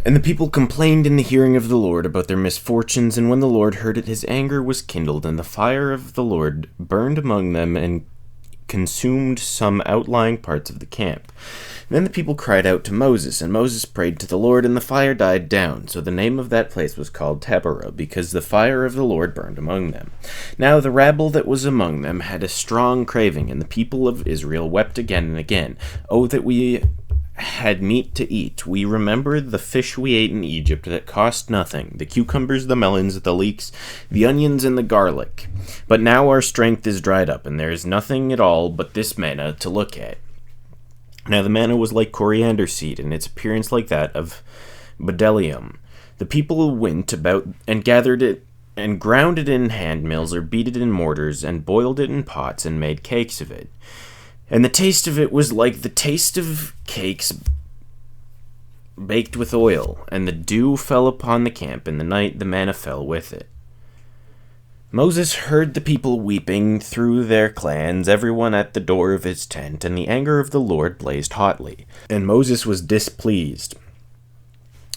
And the people complained in the hearing of the Lord about their misfortunes, and when the Lord heard it, his anger was kindled, and the fire of the Lord burned among them and consumed some outlying parts of the camp. Then the people cried out to Moses, and Moses prayed to the Lord, and the fire died down. So the name of that place was called Taberah, because the fire of the Lord burned among them. Now the rabble that was among them had a strong craving, and the people of Israel wept again and again, "Oh, that we had meat to eat. We remembered the fish we ate in Egypt that cost nothing, the cucumbers, the melons, the leeks, the onions, and the garlic. But now our strength is dried up, and there is nothing at all but this manna to look at." Now the manna was like coriander seed, and its appearance like that of bdellium. The people went about and gathered it, and ground it in hand mills, or beat it in mortars, and boiled it in pots, and made cakes of it. And the taste of it was like the taste of cakes baked with oil, and the dew fell upon the camp, and the night the manna fell with it. Moses heard the people weeping through their clans, everyone at the door of his tent, and the anger of the Lord blazed hotly, and Moses was displeased.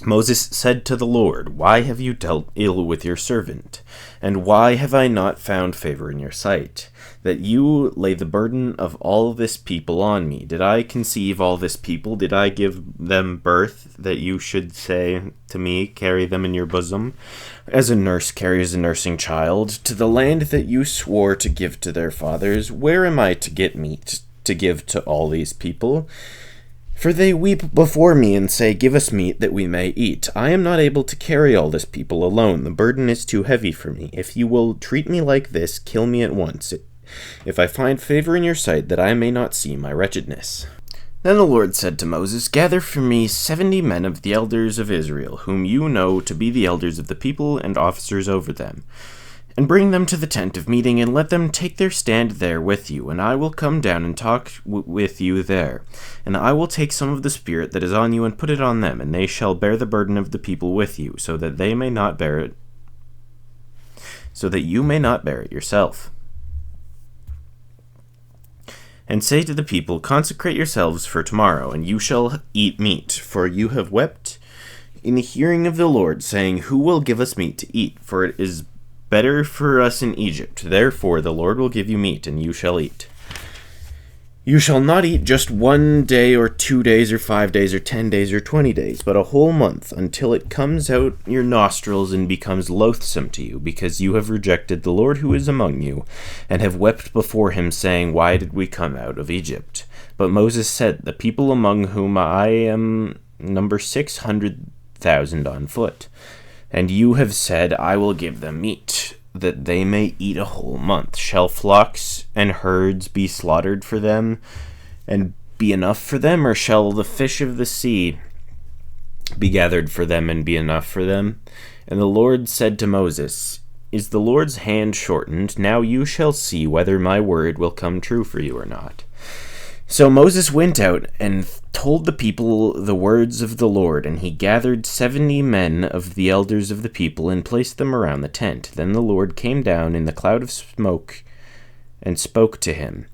Moses said to the Lord, "Why have you dealt ill with your servant? And why have I not found favor in your sight, that you lay the burden of all this people on me? Did I conceive all this people? Did I give them birth, that you should say to me, 'Carry them in your bosom,' as a nurse carries a nursing child, to the land that you swore to give to their fathers? Where am I to get meat to give to all these people? For they weep before me and say, 'Give us meat that we may eat.' I am not able to carry all this people alone. The burden is too heavy for me. If you will treat me like this, kill me at once, if I find favor in your sight, that I may not see my wretchedness." Then the Lord said to Moses, "Gather for me 70 men of the elders of Israel, whom you know to be the elders of the people and officers over them, and bring them to the tent of meeting, and let them take their stand there with you, and I will come down and talk with you there. And I will take some of the Spirit that is on you and put it on them, and they shall bear the burden of the people with you, so that you may not bear it yourself. And say to the people, 'Consecrate yourselves for tomorrow, and you shall eat meat, for you have wept in the hearing of the Lord, saying, Who will give us meat to eat? For it is better for us in Egypt. Therefore the Lord will give you meat, and you shall eat. You shall not eat just 1 day or 2 days or 5 days or 10 days or 20 days, but a whole month, until it comes out your nostrils and becomes loathsome to you, because you have rejected the Lord who is among you, and have wept before him, saying, Why did we come out of Egypt?' But Moses said, The people among whom I am number 600,000 on foot. And you have said, I will give them meat, that they may eat a whole month. Shall flocks and herds be slaughtered for them, and be enough for them? Or shall the fish of the sea be gathered for them, and be enough for them?" And the Lord said to Moses, "Is the Lord's hand shortened? Now you shall see whether my word will come true for you or not." So Moses went out and told the people the words of the Lord, and he gathered 70 men of the elders of the people and placed them around the tent. Then the Lord came down in the cloud of smoke and spoke to him,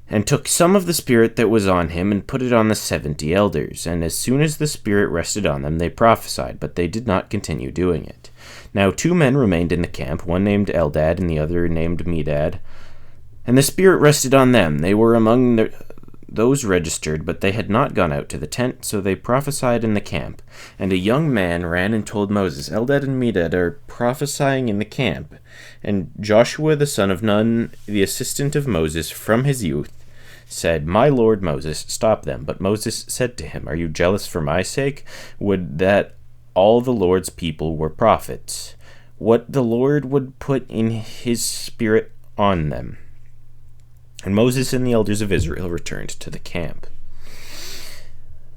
and took some of the Spirit that was on him and put it on the 70 elders. And as soon as the Spirit rested on them, they prophesied, but they did not continue doing it. Now 2 men remained in the camp, one named Eldad and the other named Medad. And the Spirit rested on them. They were among those registered, but they had not gone out to the tent, so they prophesied in the camp. And a young man ran and told Moses, Eldad and Medad are prophesying in the camp. And Joshua the son of Nun, the assistant of Moses from his youth, said, My lord Moses, stop them. But Moses said to him, Are you jealous for my sake? Would that all the Lord's people were prophets. What the Lord would put in his Spirit on them. And Moses and the elders of Israel returned to the camp.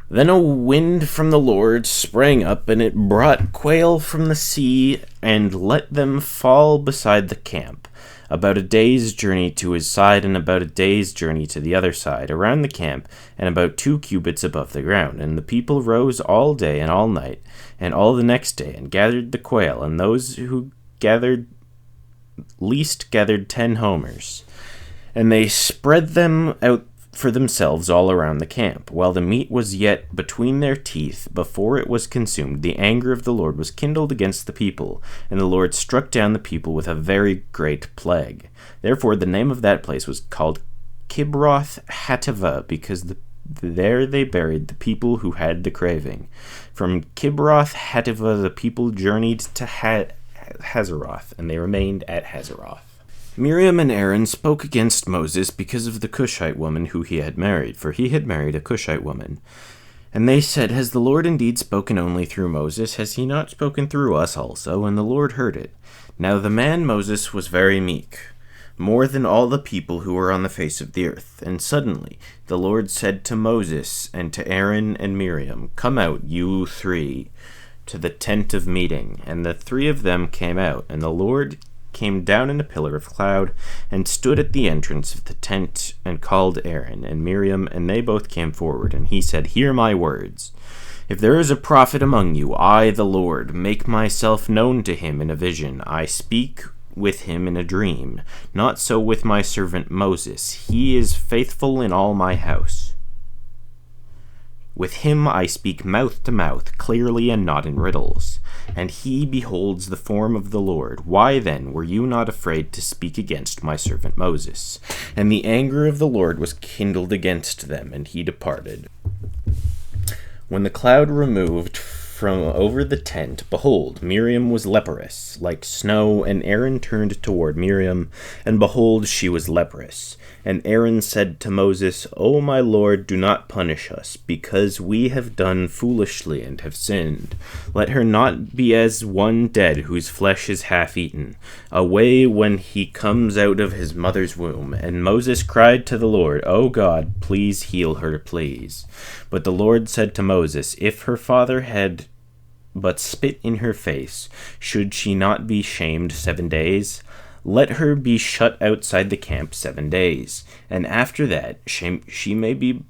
Then a wind from the Lord sprang up, and it brought quail from the sea, and let them fall beside the camp, about a day's journey to his side, and about a day's journey to the other side, around the camp, and about 2 cubits above the ground. And the people rose all day and all night, and all the next day, and gathered the quail, and those who gathered least gathered 10 homers. And they spread them out for themselves all around the camp. While the meat was yet between their teeth, before it was consumed, the anger of the Lord was kindled against the people, and the Lord struck down the people with a very great plague. Therefore the name of that place was called Kibroth Hattaavah, because there they buried the people who had the craving. From Kibroth Hattaavah the people journeyed to Hazeroth, and they remained at Hazeroth. Miriam and Aaron spoke against Moses because of the Cushite woman who he had married, for he had married a Cushite woman. And they said, "Has the Lord indeed spoken only through Moses? Has he not spoken through us also?" And the Lord heard it. Now the man Moses was very meek, more than all the people who were on the face of the earth. And suddenly the Lord said to Moses and to Aaron and Miriam, "Come out, you three, to the tent of meeting." And the three of them came out, and the Lord came down in a pillar of cloud, and stood at the entrance of the tent, and called Aaron and Miriam, and they both came forward. And he said, "Hear my words. If there is a prophet among you, I, the Lord, make myself known to him in a vision. I speak with him in a dream. Not so with my servant Moses. He is faithful in all my house. With him I speak mouth to mouth, clearly and not in riddles. And he beholds the form of the Lord. Why then were you not afraid to speak against my servant Moses?" And the anger of the Lord was kindled against them, and he departed. When the cloud removed from over the tent, behold, Miriam was leprous, like snow, and Aaron turned toward Miriam, and behold, she was leprous. And Aaron said to Moses, "O my Lord, do not punish us, because we have done foolishly and have sinned. Let her not be as one dead whose flesh is half eaten, away when he comes out of his mother's womb." And Moses cried to the Lord, "O God, please heal her, please." But the Lord said to Moses, "If her father had but spit in her face, should she not be shamed 7 days? Let her be shut outside the camp 7 days, and after that she may be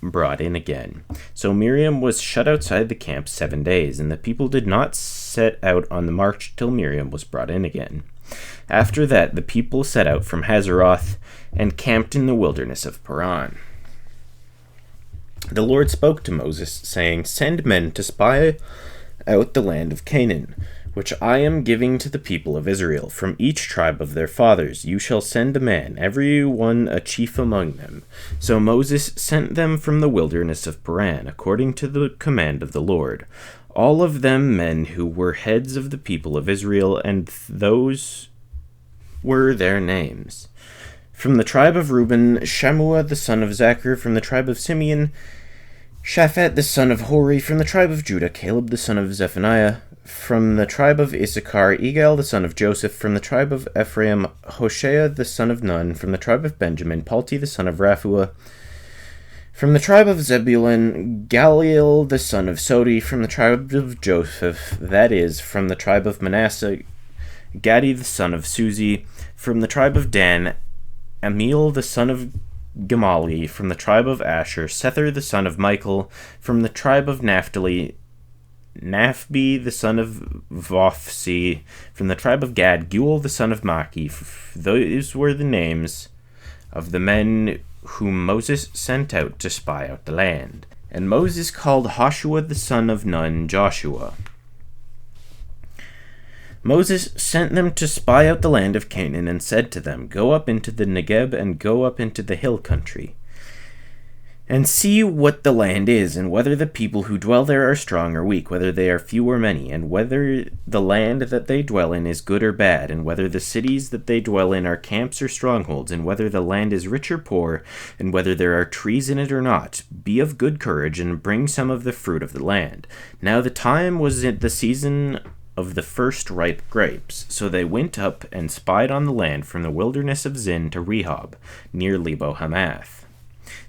brought in again." So Miriam was shut outside the camp 7 days, and the people did not set out on the march till Miriam was brought in again. After that the people set out from Hazeroth and camped in the wilderness of Paran. The Lord spoke to Moses, saying, "Send men to spy out the land of Canaan, which I am giving to the people of Israel. From each tribe of their fathers you shall send a man, every one a chief among them." So Moses sent them from the wilderness of Paran, according to the command of the Lord, all of them men who were heads of the people of Israel, and those were their names. From the tribe of Reuben, Shammua the son of Zachar. From the tribe of Simeon, Shaphat the son of Hori. From the tribe of Judah, Caleb the son of Zephaniah. From the tribe of Issachar, Igal the son of Joseph. From the tribe of Ephraim, Hoshea the son of Nun. From the tribe of Benjamin, Palti the son of Raphuah. From the tribe of Zebulun, Galiel the son of Sodi. From the tribe of Joseph, that is, from the tribe of Manasseh, Gadi the son of Suzi. From the tribe of Dan, Amiel the son of Gamali. From the tribe of Asher, Sether the son of Michael. From the tribe of Naphtali, Naphbi the son of Vophsi. From the tribe of Gad, Guel the son of Maki. Those were the names of the men whom Moses sent out to spy out the land. And Moses called Hoshua the son of Nun Joshua. Moses sent them to spy out the land of Canaan, and said to them, "Go up into the Negeb, and go up into the hill country, and see what the land is, and whether the people who dwell there are strong or weak, whether they are few or many, and whether the land that they dwell in is good or bad, and whether the cities that they dwell in are camps or strongholds, and whether the land is rich or poor, and whether there are trees in it or not. Be of good courage, and bring some of the fruit of the land." Now the time was at the season of the first ripe grapes. So they went up and spied on the land from the wilderness of Zin to Rehob, near Lebo Hamath.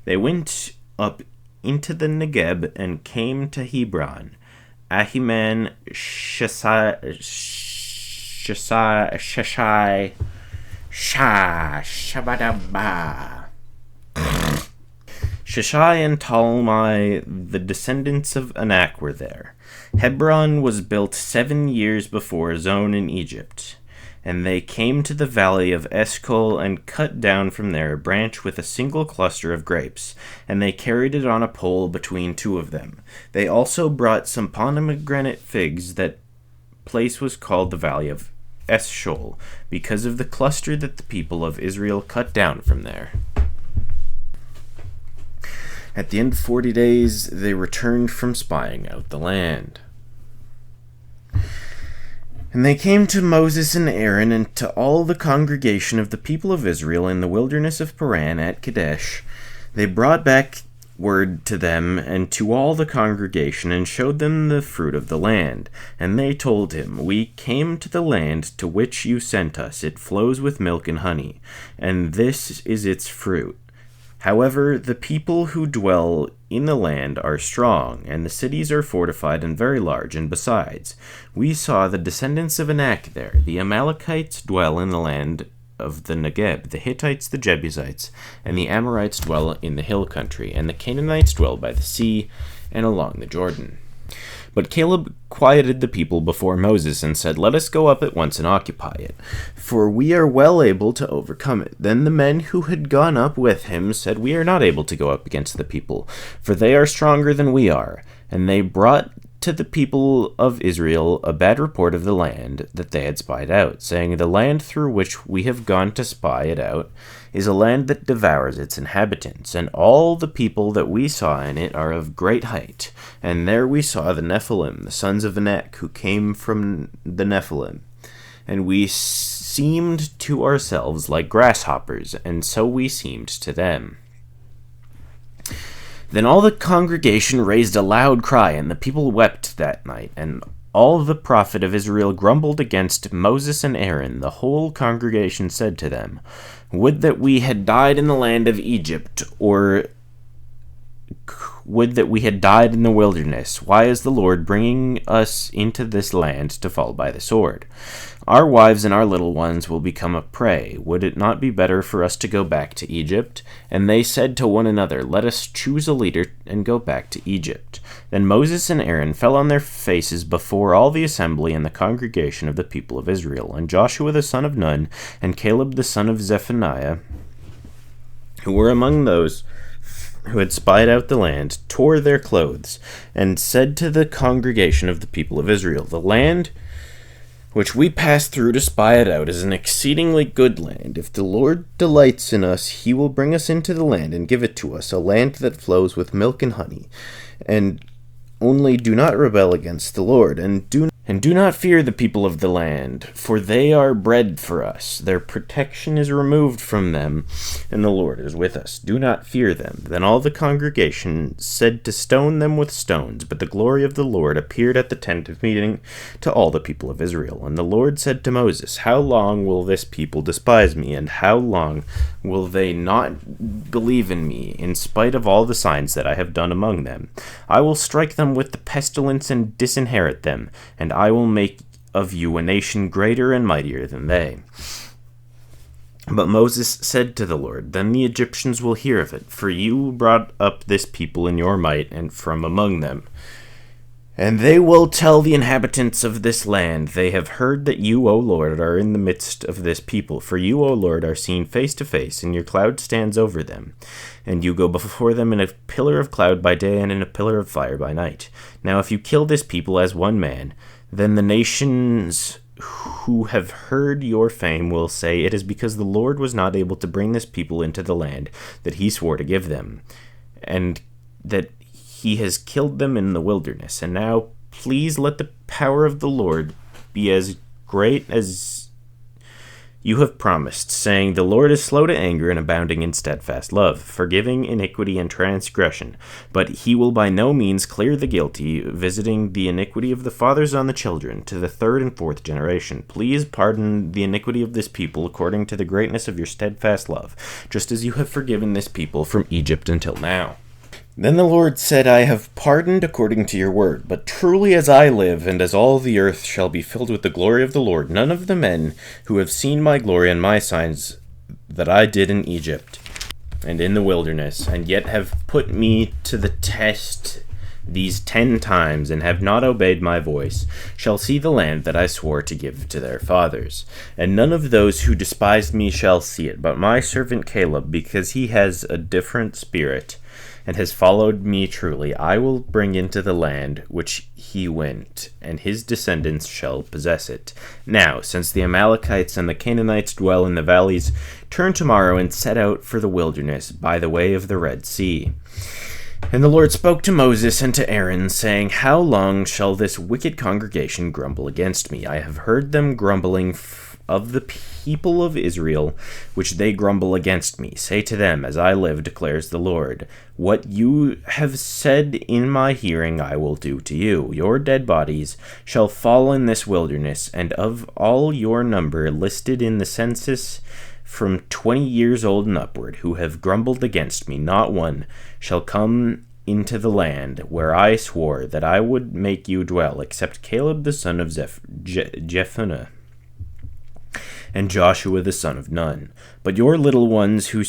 They went up into the Negeb and came to Hebron, Ahiman, Sheshai, Shabadabah, Sheshai and Talmai, the descendants of Anak, were there. Hebron was built 7 years before Zon in Egypt. And they came to the valley of Eshcol and cut down from there a branch with a single cluster of grapes, and they carried it on a pole between two of them. They also brought some pomegranate figs. That place was called the valley of Eshcol, because of the cluster that the people of Israel cut down from there. At the end of 40 days, they returned from spying out the land. And they came to Moses and Aaron and to all the congregation of the people of Israel in the wilderness of Paran at Kadesh. They brought back word to them and to all the congregation and showed them the fruit of the land. And they told him, "We came to the land to which you sent us. It flows with milk and honey, and this is its fruit. However, the people who dwell in the land are strong, and the cities are fortified and very large, and besides, we saw the descendants of Anak there. The Amalekites dwell in the land of the Negeb, the Hittites, the Jebusites, and the Amorites dwell in the hill country, and the Canaanites dwell by the sea and along the Jordan." But Caleb quieted the people before Moses and said, "Let us go up at once and occupy it, for we are well able to overcome it." Then the men who had gone up with him said, "We are not able to go up against the people, for they are stronger than we are." And they brought to the people of Israel a bad report of the land that they had spied out, saying, "The land through which we have gone to spy it out is a land that devours its inhabitants, and all the people that we saw in it are of great height. And there we saw the Nephilim, the sons of Anak, who came from the Nephilim. And we seemed to ourselves like grasshoppers, and so we seemed to them." Then all the congregation raised a loud cry, and the people wept that night. And all the prophet of Israel grumbled against Moses and Aaron. The whole congregation said to them, "Would that we had died in the land of Egypt, or would that we had died in the wilderness. Why is the Lord bringing us into this land to fall by the sword? Our wives and our little ones will become a prey. Would it not be better for us to go back to Egypt?" And they said to one another, "Let us choose a leader and go back to Egypt." Then Moses and Aaron fell on their faces before all the assembly and the congregation of the people of Israel. And Joshua the son of Nun and Caleb the son of Zephaniah, who were among those who had spied out the land, tore their clothes and said to the congregation of the people of Israel, "The land which we passed through to spy it out is an exceedingly good land. If the Lord delights in us, he will bring us into the land and give it to us, a land that flows with milk and honey. And only do not rebel against the Lord, and do not fear the people of the land, for they are bread for us. Their protection is removed from them, and the Lord is with us. Do not fear them." Then all the congregation said to stone them with stones, but the glory of the Lord appeared at the tent of meeting to all the people of Israel. And the Lord said to Moses, "How long will this people despise me, and how long will they not believe in me, in spite of all the signs that I have done among them? I will strike them with the pestilence and disinherit them, and I will make of you a nation greater and mightier than they." But Moses said to the Lord, "Then the Egyptians will hear of it, for you brought up this people in your might and from among them. And they will tell the inhabitants of this land, 'They have heard that you, O Lord, are in the midst of this people. For you, O Lord, are seen face to face, and your cloud stands over them. And you go before them in a pillar of cloud by day and in a pillar of fire by night. Now if you kill this people as one man, then the nations who have heard your fame will say, 'It is because the Lord was not able to bring this people into the land that he swore to give them, and that he has killed them in the wilderness. And now please let the power of the Lord be as great as you have promised, saying, "The Lord is slow to anger and abounding in steadfast love, forgiving iniquity and transgression. But he will by no means clear the guilty, visiting the iniquity of the fathers on the children, to the third and fourth generation. Please pardon the iniquity of this people according to the greatness of your steadfast love, just as you have forgiven this people from Egypt until now." Then the Lord said, "I have pardoned according to your word, but truly as I live, and as all the earth shall be filled with the glory of the Lord, none of the men who have seen my glory and my signs that I did in Egypt and in the wilderness, and yet have put me to the test these 10 times, and have not obeyed my voice, shall see the land that I swore to give to their fathers. And none of those who despised me shall see it, but my servant Caleb, because he has a different spirit, and has followed me truly, I will bring into the land which he went, and his descendants shall possess it. Now, since the Amalekites and the Canaanites dwell in the valleys, turn tomorrow and set out for the wilderness by the way of the Red Sea. And the Lord spoke to Moses and to Aaron, saying, How long shall this wicked congregation grumble against me? I have heard them grumbling of the people of Israel, which they grumble against me. Say to them, As I live, declares the Lord, what you have said in my hearing I will do to you. Your dead bodies shall fall in this wilderness, and of all your number listed in the census from 20 years old and upward, who have grumbled against me, not one shall come into the land where I swore that I would make you dwell, except Caleb the son of Jephunneh, and Joshua the son of Nun. But your little ones who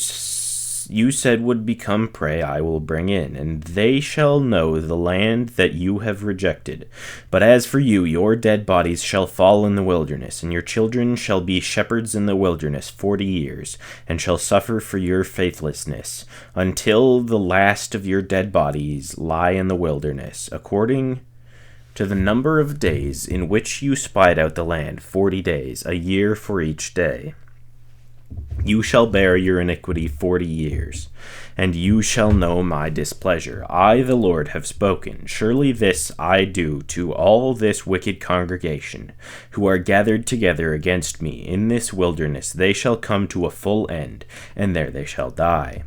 you said would become prey I will bring in, and they shall know the land that you have rejected. But as for you, your dead bodies shall fall in the wilderness, and your children shall be shepherds in the wilderness 40 years, and shall suffer for your faithlessness, until the last of your dead bodies lie in the wilderness, according to the number of days in which you spied out the land, 40 days, a year for each day. You shall bear your iniquity 40 years, and you shall know my displeasure. I, the Lord, have spoken. Surely this I do to all this wicked congregation, who are gathered together against me in this wilderness. They shall come to a full end, and there they shall die.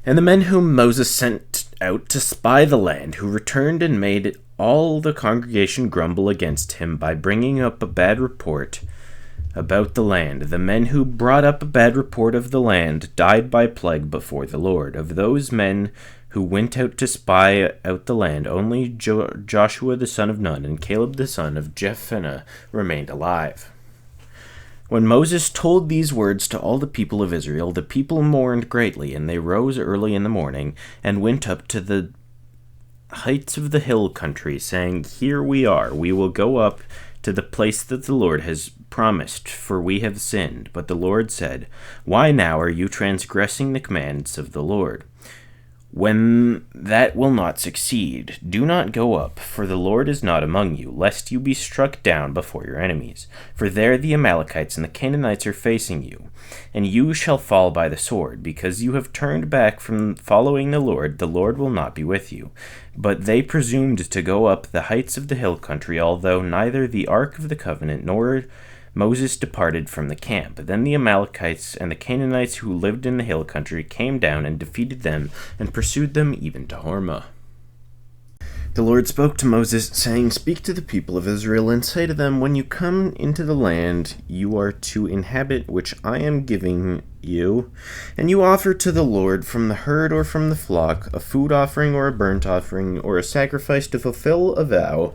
And the men whom Moses sent out to spy the land, who returned and made all the congregation grumble against him by bringing up a bad report about the land. The men who brought up a bad report of the land died by plague before the Lord. Of those men who went out to spy out the land, only Joshua the son of Nun and Caleb the son of Jephunneh remained alive. When Moses told these words to all the people of Israel, the people mourned greatly, and they rose early in the morning and went up to the heights of the hill country, saying, Here we are, we will go up to the place that the Lord has promised, for we have sinned. But the Lord said, Why now are you transgressing the commands of the Lord? When that will not succeed, do not go up, for the Lord is not among you, lest you be struck down before your enemies. For there the Amalekites and the Canaanites are facing you, and you shall fall by the sword. Because you have turned back from following the Lord will not be with you. But they presumed to go up the heights of the hill country, although neither the ark of the covenant nor Moses departed from the camp. Then the Amalekites and the Canaanites who lived in the hill country came down and defeated them and pursued them even to Hormah. The Lord spoke to Moses, saying, Speak to the people of Israel and say to them, When you come into the land you are to inhabit, which I am giving you, and you offer to the Lord from the herd or from the flock a food offering or a burnt offering or a sacrifice to fulfill a vow,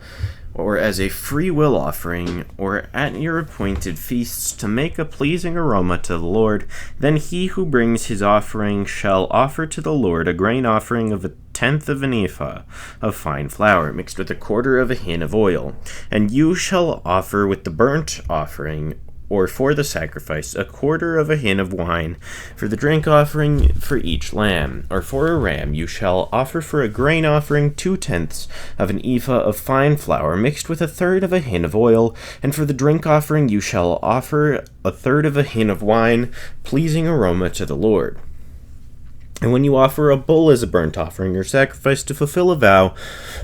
or as a free will offering, or at your appointed feasts to make a pleasing aroma to the Lord, then he who brings his offering shall offer to the Lord a grain offering of 1/10 of an ephah of fine flour, mixed with 1/4 of a hin of oil. And you shall offer with the burnt offering, or for the sacrifice, 1/4 of a hin of wine for the drink offering for each lamb. Or for a ram you shall offer for a grain offering 2/10 of an ephah of fine flour mixed with 1/3 of a hin of oil. And for the drink offering you shall offer 1/3 of a hin of wine, pleasing aroma to the Lord. And when you offer a bull as a burnt offering or sacrifice to fulfill a vow,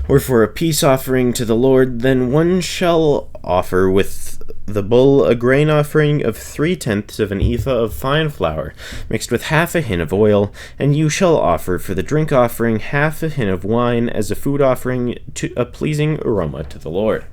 or for a peace offering to the Lord, then one shall offer with the bull a grain offering of 3/10 of an ephah of fine flour, mixed with 1/2 a hin of oil. And you shall offer for the drink offering 1/2 a hin of wine as a food offering, to a pleasing aroma to the Lord.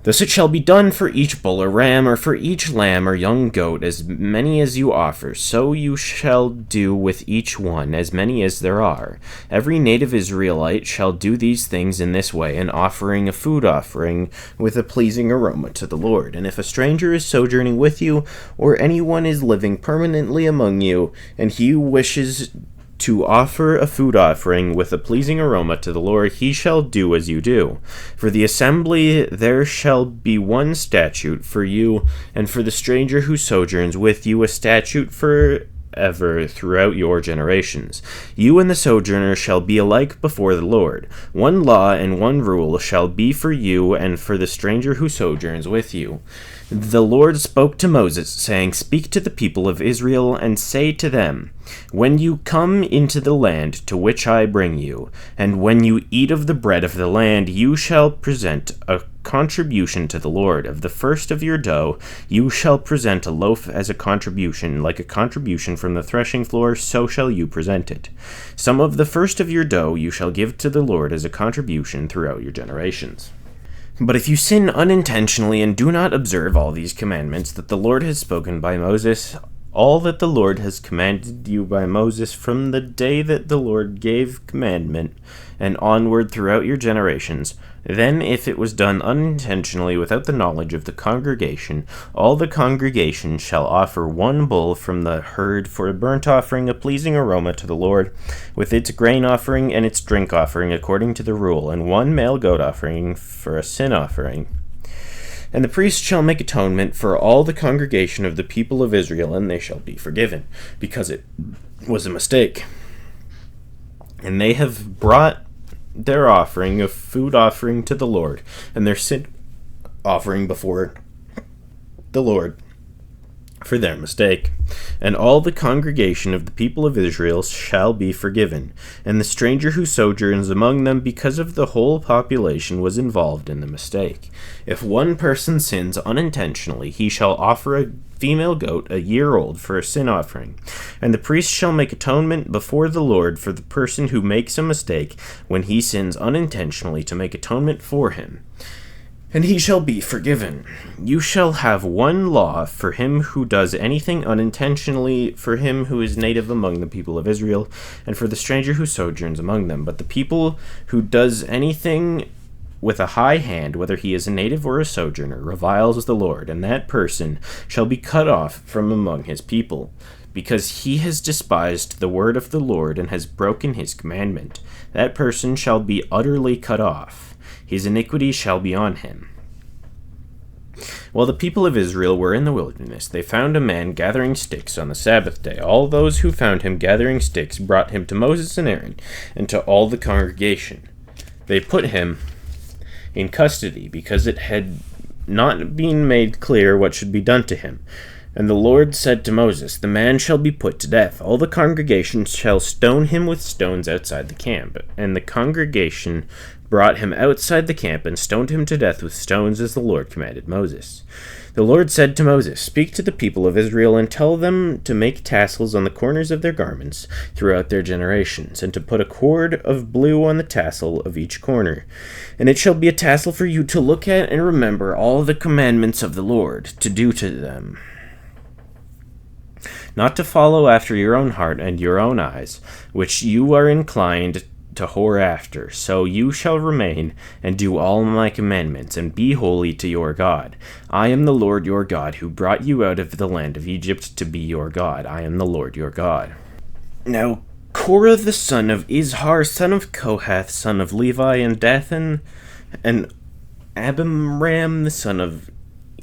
Thus it shall be done for each bull or ram, or for each lamb or young goat, as many as you offer, so you shall do with each one, as many as there are. Every native Israelite shall do these things in this way, an offering a food offering with a pleasing aroma to the Lord. And if a stranger is sojourning with you, or anyone is living permanently among you, and he wishes to offer a food offering with a pleasing aroma to the Lord, he shall do as you do. For the assembly there shall be one statute for you, and for the stranger who sojourns with you a statute forever throughout your generations. You and the sojourner shall be alike before the Lord. One law and one rule shall be for you and for the stranger who sojourns with you. The Lord spoke to Moses, saying, Speak to the people of Israel, and say to them, When you come into the land to which I bring you, and when you eat of the bread of the land, you shall present a contribution to the Lord. Of the first of your dough you shall present a loaf as a contribution, like a contribution from the threshing floor, so shall you present it. Some of the first of your dough you shall give to the Lord as a contribution throughout your generations. But if you sin unintentionally and do not observe all these commandments that the Lord has spoken by Moses, all that the Lord has commanded you by Moses from the day that the Lord gave commandment and onward throughout your generations, then if it was done unintentionally without the knowledge of the congregation, all the congregation shall offer one bull from the herd for a burnt offering, a pleasing aroma to the Lord, with its grain offering and its drink offering according to the rule, and one male goat offering for a sin offering. And the priest shall make atonement for all the congregation of the people of Israel, and they shall be forgiven, because it was a mistake. And they have brought their offering of food offering to the Lord, and their sin offering before the Lord for their mistake. And all the congregation of the people of Israel shall be forgiven, and the stranger who sojourns among them, because of the whole population was involved in the mistake. If one person sins unintentionally, he shall offer a female goat a year old for a sin offering, and the priest shall make atonement before the Lord for the person who makes a mistake when he sins unintentionally, to make atonement for him, and he shall be forgiven. You shall have one law for him who does anything unintentionally, for him who is native among the people of Israel, and for the stranger who sojourns among them. But the people who does anything with a high hand, whether he is a native or a sojourner, reviles the Lord, and that person shall be cut off from among his people, because he has despised the word of the Lord and has broken his commandment. That person shall be utterly cut off. His iniquity shall be on him. While the people of Israel were in the wilderness, they found a man gathering sticks on the Sabbath day. All those who found him gathering sticks brought him to Moses and Aaron, and to all the congregation. They put him in custody, because it had not been made clear what should be done to him. And the Lord said to Moses, The man shall be put to death. All the congregation shall stone him with stones outside the camp. And the congregation brought him outside the camp and stoned him to death with stones, as the Lord commanded Moses. The Lord said to Moses, Speak to the people of Israel and tell them to make tassels on the corners of their garments throughout their generations, and to put a cord of blue on the tassel of each corner. And it shall be a tassel for you to look at and remember all the commandments of the Lord, to do to them. Not to follow after your own heart and your own eyes, which you are inclined to whore after. So you shall remain and do all my commandments, and be holy to your God. I am the Lord your God, who brought you out of the land of Egypt to be your God. I am the Lord your God. Now Korah the son of Izhar, son of Kohath, son of Levi, and Dathan, and Abiram the son of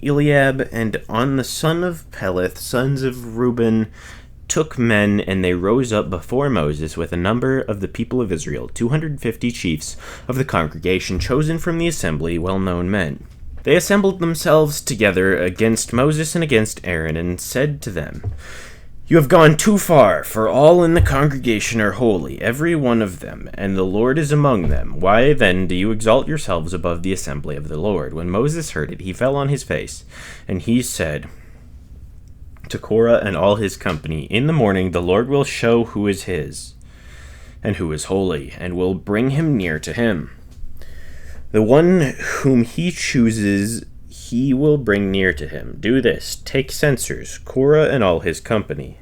Eliab, and On the son of Peleth, sons of Reuben, took men, and they rose up before Moses with a number of the people of Israel, 250 chiefs of the congregation, chosen from the assembly, well-known men. They assembled themselves together against Moses and against Aaron, and said to them, You have gone too far, for all in the congregation are holy, every one of them, and the Lord is among them. Why then do you exalt yourselves above the assembly of the Lord? When Moses heard it, he fell on his face, and he said to Korah and all his company, In the morning the Lord will show who is his, and who is holy, and will bring him near to him. The one whom he chooses he will bring near to him. Do this, take censers, Korah and all his company.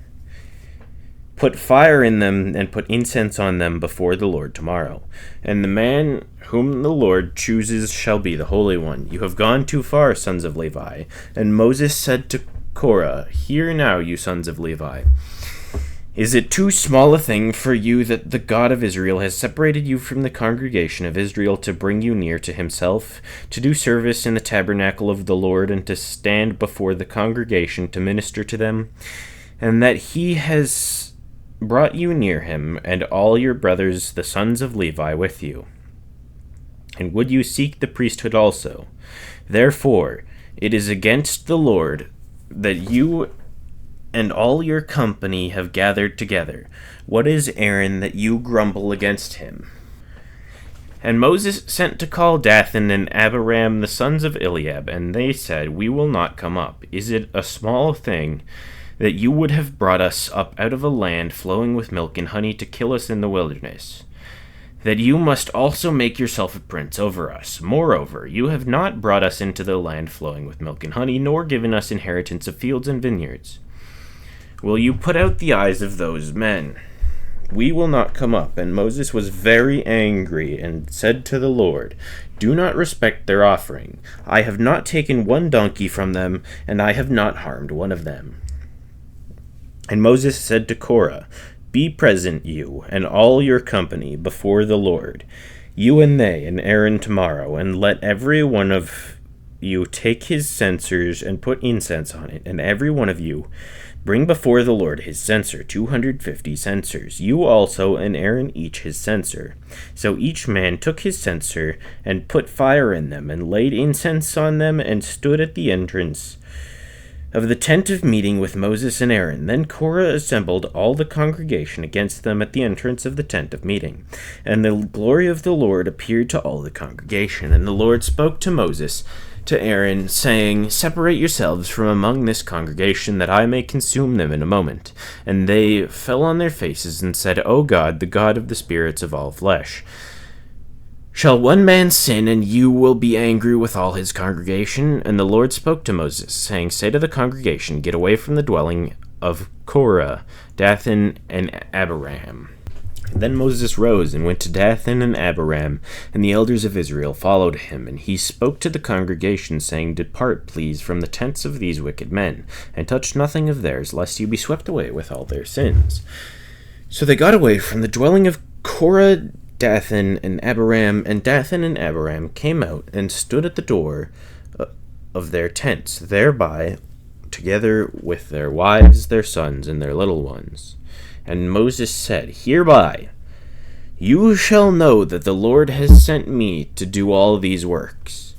Put fire in them, and put incense on them before the Lord tomorrow. And the man whom the Lord chooses shall be the Holy One. You have gone too far, sons of Levi. And Moses said to Korah, Hear now, you sons of Levi. Is it too small a thing for you that the God of Israel has separated you from the congregation of Israel to bring you near to himself, to do service in the tabernacle of the Lord, and to stand before the congregation to minister to them? And that he has brought you near him, and all your brothers, the sons of Levi, with you? And would you seek the priesthood also? Therefore, it is against the Lord that you and all your company have gathered together. What is Aaron that you grumble against him? And Moses sent to call Dathan and Abiram, the sons of Eliab, and they said, We will not come up. Is it a small thing that you would have brought us up out of a land flowing with milk and honey to kill us in the wilderness? That you must also make yourself a prince over us. Moreover, you have not brought us into the land flowing with milk and honey, nor given us inheritance of fields and vineyards. Will you put out the eyes of those men? We will not come up. And Moses was very angry and said to the Lord, Do not respect their offering. I have not taken one donkey from them, and I have not harmed one of them. And Moses said to Korah, Be present, you and all your company, before the Lord, you and they and Aaron tomorrow, and let every one of you take his censers and put incense on it, and every one of you bring before the Lord his censer, 250 censers, you also and Aaron each his censer. So each man took his censer and put fire in them, and laid incense on them, and stood at the entrance of the tent of meeting with Moses and Aaron. Then Korah assembled all the congregation against them at the entrance of the tent of meeting. And the glory of the Lord appeared to all the congregation. And the Lord spoke to Moses, to Aaron, saying, Separate yourselves from among this congregation, that I may consume them in a moment. And they fell on their faces and said, O God, the God of the spirits of all flesh, shall one man sin, and you will be angry with all his congregation? And the Lord spoke to Moses, saying, Say to the congregation, Get away from the dwelling of Korah, Dathan, and Abiram. Then Moses rose and went to Dathan and Abiram, and the elders of Israel followed him. And he spoke to the congregation, saying, Depart, please, from the tents of these wicked men, and touch nothing of theirs, lest you be swept away with all their sins. So they got away from the dwelling of Korah, Dathan, and Abiram, and Dathan and Abiram came out and stood at the door of their tents, thereby, together with their wives, their sons, and their little ones. And Moses said, Hereby you shall know that the Lord has sent me to do all these works,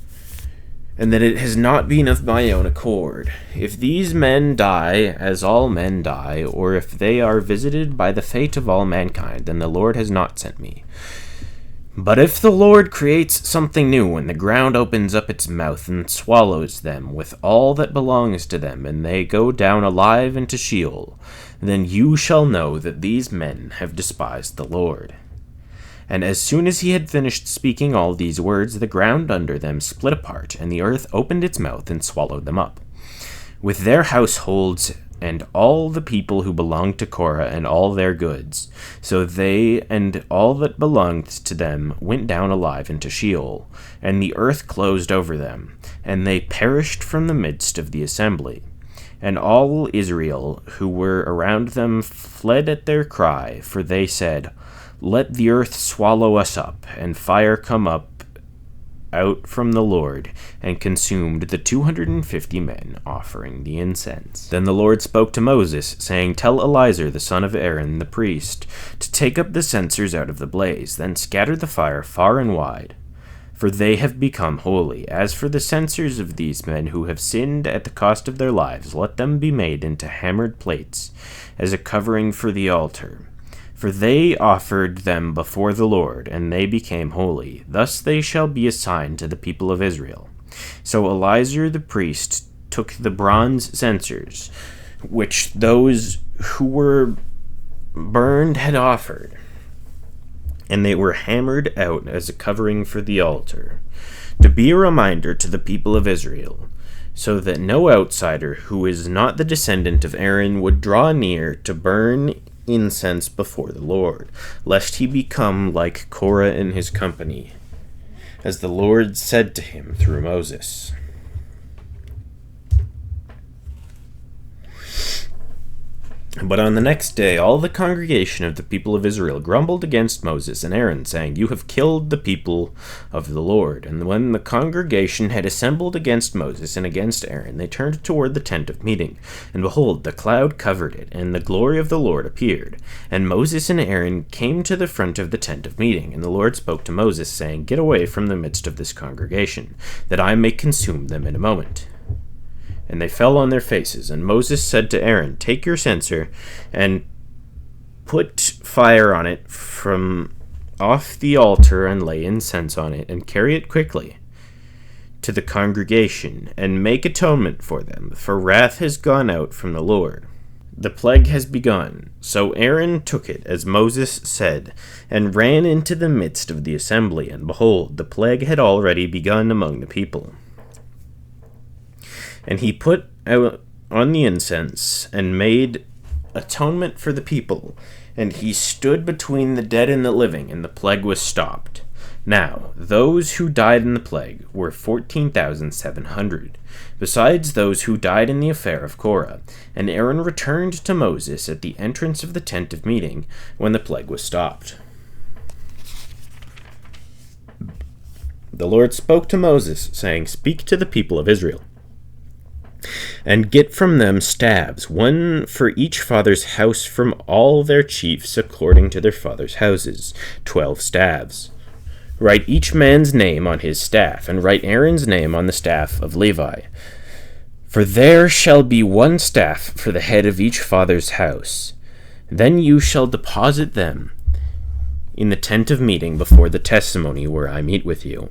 and that it has not been of my own accord. If these men die, as all men die, or if they are visited by the fate of all mankind, then the Lord has not sent me. But if the Lord creates something new, and the ground opens up its mouth and swallows them with all that belongs to them, and they go down alive into Sheol, then you shall know that these men have despised the Lord. And as soon as he had finished speaking all these words, the ground under them split apart, and the earth opened its mouth and swallowed them up, with their households and all the people who belonged to Korah and all their goods. So they and all that belonged to them went down alive into Sheol, and the earth closed over them, and they perished from the midst of the assembly. And all Israel who were around them fled at their cry, for they said, Let the earth swallow us up, and fire come up out from the Lord, and consumed the 250 men offering the incense. Then the Lord spoke to Moses, saying, Tell Eleazar the son of Aaron the priest to take up the censers out of the blaze, then scatter the fire far and wide, for they have become holy. As for the censers of these men who have sinned at the cost of their lives, let them be made into hammered plates, as a covering for the altar. For they offered them before the Lord, and they became holy. Thus they shall be a sign to the people of Israel. So Eleazar the priest took the bronze censers, which those who were burned had offered, and they were hammered out as a covering for the altar, to be a reminder to the people of Israel, so that no outsider who is not the descendant of Aaron would draw near to burn incense before the Lord, lest he become like Korah and his company, as the Lord said to him through Moses. But on the next day all the congregation of the people of Israel grumbled against Moses and Aaron, saying, You have killed the people of the Lord. And when the congregation had assembled against Moses and against Aaron, they turned toward the tent of meeting. And behold, the cloud covered it, and the glory of the Lord appeared. And Moses and Aaron came to the front of the tent of meeting. And the Lord spoke to Moses, saying, Get away from the midst of this congregation, that I may consume them in a moment. And they fell on their faces. And Moses said to Aaron, Take your censer and put fire on it from off the altar and lay incense on it and carry it quickly to the congregation and make atonement for them, for wrath has gone out from the Lord. The plague has begun. So Aaron took it, as Moses said, and ran into the midst of the assembly. And behold, the plague had already begun among the people. And he put out on the incense and made atonement for the people. And he stood between the dead and the living, and the plague was stopped. Now, those who died in the plague were 14,700, besides those who died in the affair of Korah. And Aaron returned to Moses at the entrance of the tent of meeting when the plague was stopped. The Lord spoke to Moses, saying, Speak to the people of Israel, and get from them staves, one for each father's house from all their chiefs according to their father's houses, 12 staves. Write each man's name on his staff, and write Aaron's name on the staff of Levi. For there shall be one staff for the head of each father's house. Then you shall deposit them in the tent of meeting before the testimony where I meet with you.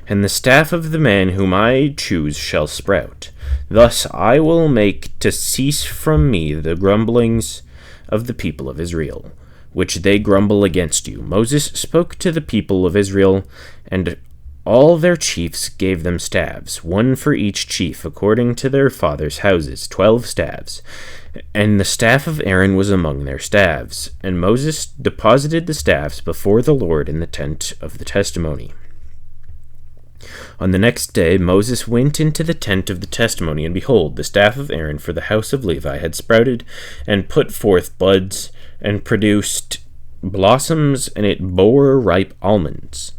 And the staff of the man whom I choose shall sprout. Thus I will make to cease from me the grumblings of the people of Israel, which they grumble against you. Moses spoke to the people of Israel, and all their chiefs gave them staves, one for each chief, according to their fathers' houses, 12 staves. And the staff of Aaron was among their staves. And Moses deposited the staffs before the Lord in the tent of the testimony. On the next day Moses went into the tent of the testimony, and behold, the staff of Aaron for the house of Levi had sprouted, and put forth buds, and produced blossoms, and it bore ripe almonds.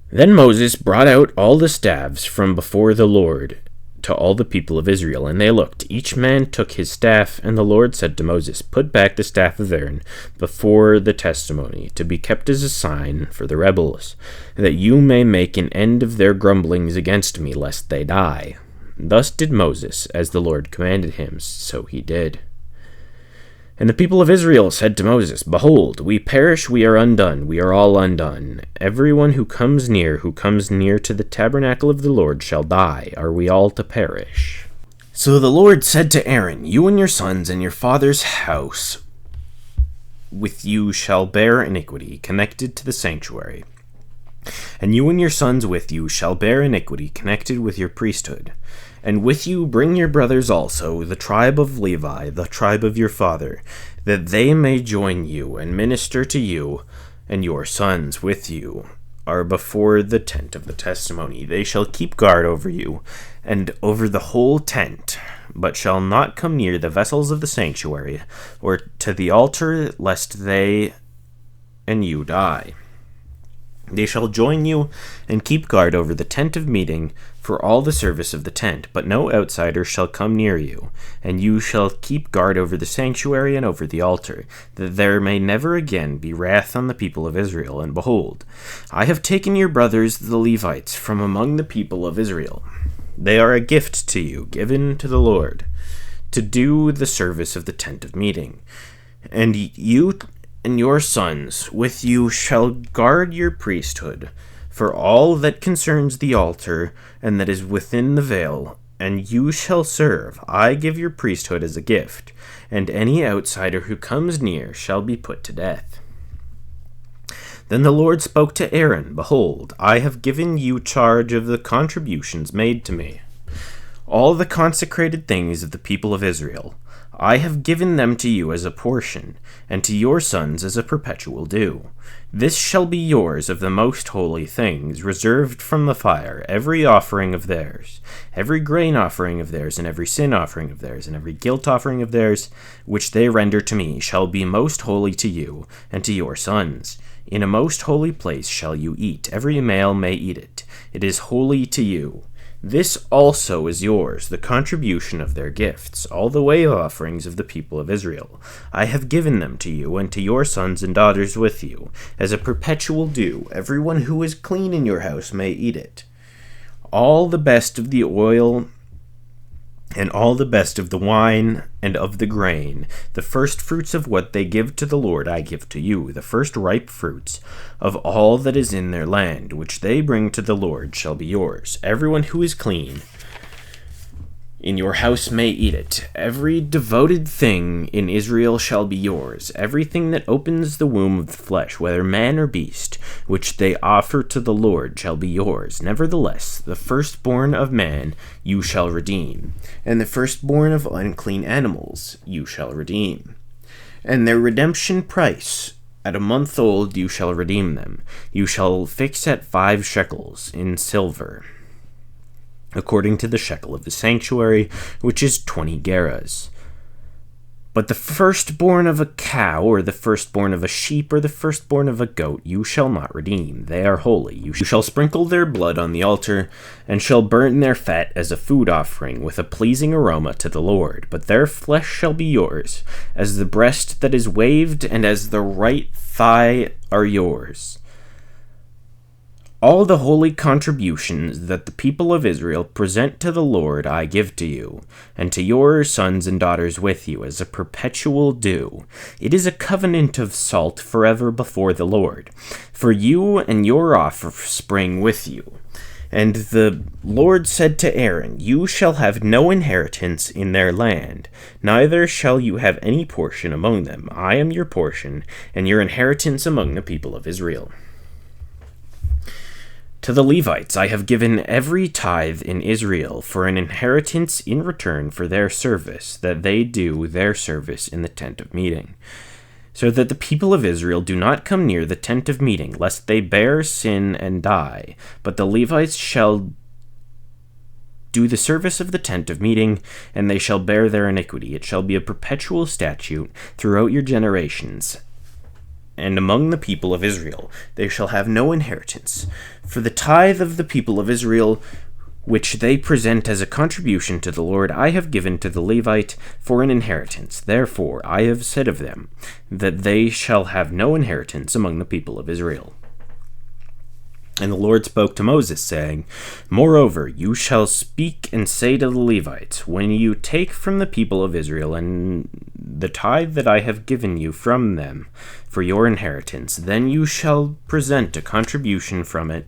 Then Moses brought out all the staves from before the Lord to all the people of Israel, and they looked. Each man took his staff, and the Lord said to Moses, Put back the staff of Aaron before the testimony, to be kept as a sign for the rebels, that you may make an end of their grumblings against me, lest they die. Thus did Moses, as the Lord commanded him, so he did. And the people of Israel said to Moses, Behold, we perish, we are undone, we are all undone. Everyone who comes near to the tabernacle of the Lord shall die. Are we all to perish? So the Lord said to Aaron, You and your sons and your father's house with you shall bear iniquity connected to the sanctuary. And you and your sons with you shall bear iniquity connected with your priesthood. And with you bring your brothers also, the tribe of Levi, the tribe of your father, that they may join you and minister to you, and your sons with you are before the tent of the testimony. They shall keep guard over you, and over the whole tent, but shall not come near the vessels of the sanctuary, or to the altar, lest they and you die. They shall join you and keep guard over the tent of meeting for all the service of the tent, but no outsider shall come near you, and you shall keep guard over the sanctuary and over the altar, that there may never again be wrath on the people of Israel. And behold, I have taken your brothers the Levites from among the people of Israel. They are a gift to you, given to the Lord, to do the service of the tent of meeting. And you and your sons with you shall guard your priesthood, for all that concerns the altar and that is within the veil, and you shall serve. I give your priesthood as a gift, and any outsider who comes near shall be put to death. Then the Lord spoke to Aaron, Behold, I have given you charge of the contributions made to me, all the consecrated things of the people of Israel. I have given them to you as a portion, and to your sons as a perpetual due. This shall be yours of the most holy things, reserved from the fire, every offering of theirs, every grain offering of theirs, and every sin offering of theirs, and every guilt offering of theirs, which they render to me, shall be most holy to you and to your sons. In a most holy place shall you eat, every male may eat it. It is holy to you. This also is yours, the contribution of their gifts, all the wave offerings of the people of Israel. I have given them to you and to your sons and daughters with you, as a perpetual due. Everyone who is clean in your house may eat it. All the best of the oil and all the best of the wine and of the grain, the first fruits of what they give to the Lord I give to you, the first ripe fruits of all that is in their land, which they bring to the Lord, shall be yours. Everyone who is clean in your house may eat it. Every devoted thing in Israel shall be yours. Everything that opens the womb of the flesh, whether man or beast, which they offer to the Lord, shall be yours. Nevertheless, the firstborn of man you shall redeem, and the firstborn of unclean animals you shall redeem. And their redemption price, at a month old you shall redeem them. You shall fix at 5 shekels in silver, according to the shekel of the sanctuary, which is 20 gerahs. But the firstborn of a cow, or the firstborn of a sheep, or the firstborn of a goat, you shall not redeem. They are holy. You shall sprinkle their blood on the altar, and shall burn their fat as a food offering, with a pleasing aroma to the Lord. But their flesh shall be yours, as the breast that is waved, and as the right thigh are yours. All the holy contributions that the people of Israel present to the Lord I give to you, and to your sons and daughters with you, as a perpetual due. It is a covenant of salt forever before the Lord, for you and your offspring with you. And the Lord said to Aaron, You shall have no inheritance in their land, neither shall you have any portion among them. I am your portion, and your inheritance among the people of Israel. To the Levites I have given every tithe in Israel for an inheritance in return for their service, that they do their service in the tent of meeting, so that the people of Israel do not come near the tent of meeting, lest they bear sin and die. But the Levites shall do the service of the tent of meeting, and they shall bear their iniquity. It shall be a perpetual statute throughout your generations. And among the people of Israel they shall have no inheritance. For the tithe of the people of Israel, which they present as a contribution to the Lord, I have given to the Levite for an inheritance. Therefore I have said of them, that they shall have no inheritance among the people of Israel. And the Lord spoke to Moses, saying, Moreover, you shall speak and say to the Levites, When you take from the people of Israel and the tithe that I have given you from them for your inheritance, then you shall present a contribution from it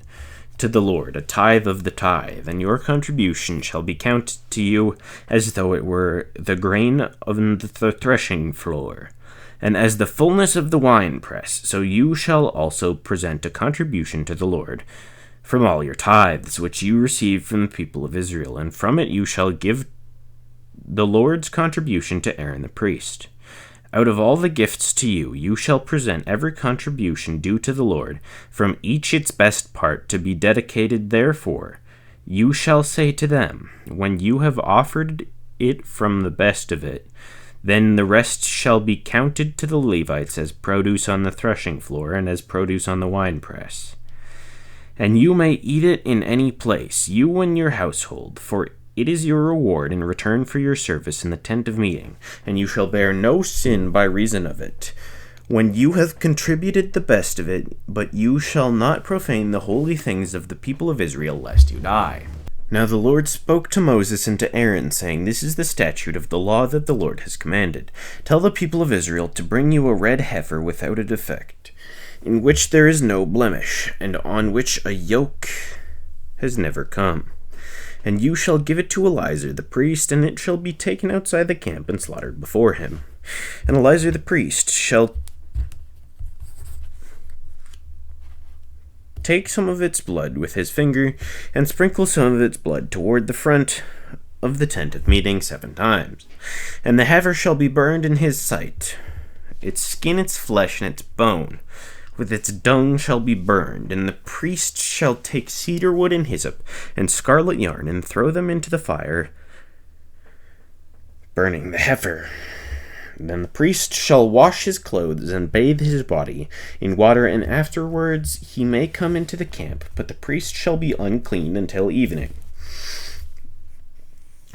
to the Lord, a tithe of the tithe, and your contribution shall be counted to you as though it were the grain on the threshing floor, and as the fullness of the winepress, so you shall also present a contribution to the Lord from all your tithes, which you receive from the people of Israel, and from it you shall give the Lord's contribution to Aaron the priest. Out of all the gifts to you, you shall present every contribution due to the Lord, from each its best part, to be dedicated therefor. You shall say to them, when you have offered it from the best of it, then the rest shall be counted to the Levites as produce on the threshing floor, and as produce on the winepress. And you may eat it in any place, you and your household, for it is your reward in return for your service in the tent of meeting, and you shall bear no sin by reason of it, when you have contributed the best of it, but you shall not profane the holy things of the people of Israel, lest you die. Now the Lord spoke to Moses and to Aaron, saying, This is the statute of the law that the Lord has commanded. Tell the people of Israel to bring you a red heifer without a defect, in which there is no blemish, and on which a yoke has never come. And you shall give it to Eleazar the priest, and it shall be taken outside the camp and slaughtered before him. And Eleazar the priest shall take some of its blood with his finger, and sprinkle some of its blood toward the front of the tent of meeting 7 times. And the heifer shall be burned in his sight. Its skin, its flesh, and its bone, with its dung shall be burned. And the priest shall take cedar wood and hyssop, and scarlet yarn, and throw them into the fire, burning the heifer. Then the priest shall wash his clothes and bathe his body in water, and afterwards he may come into the camp, but the priest shall be unclean until evening.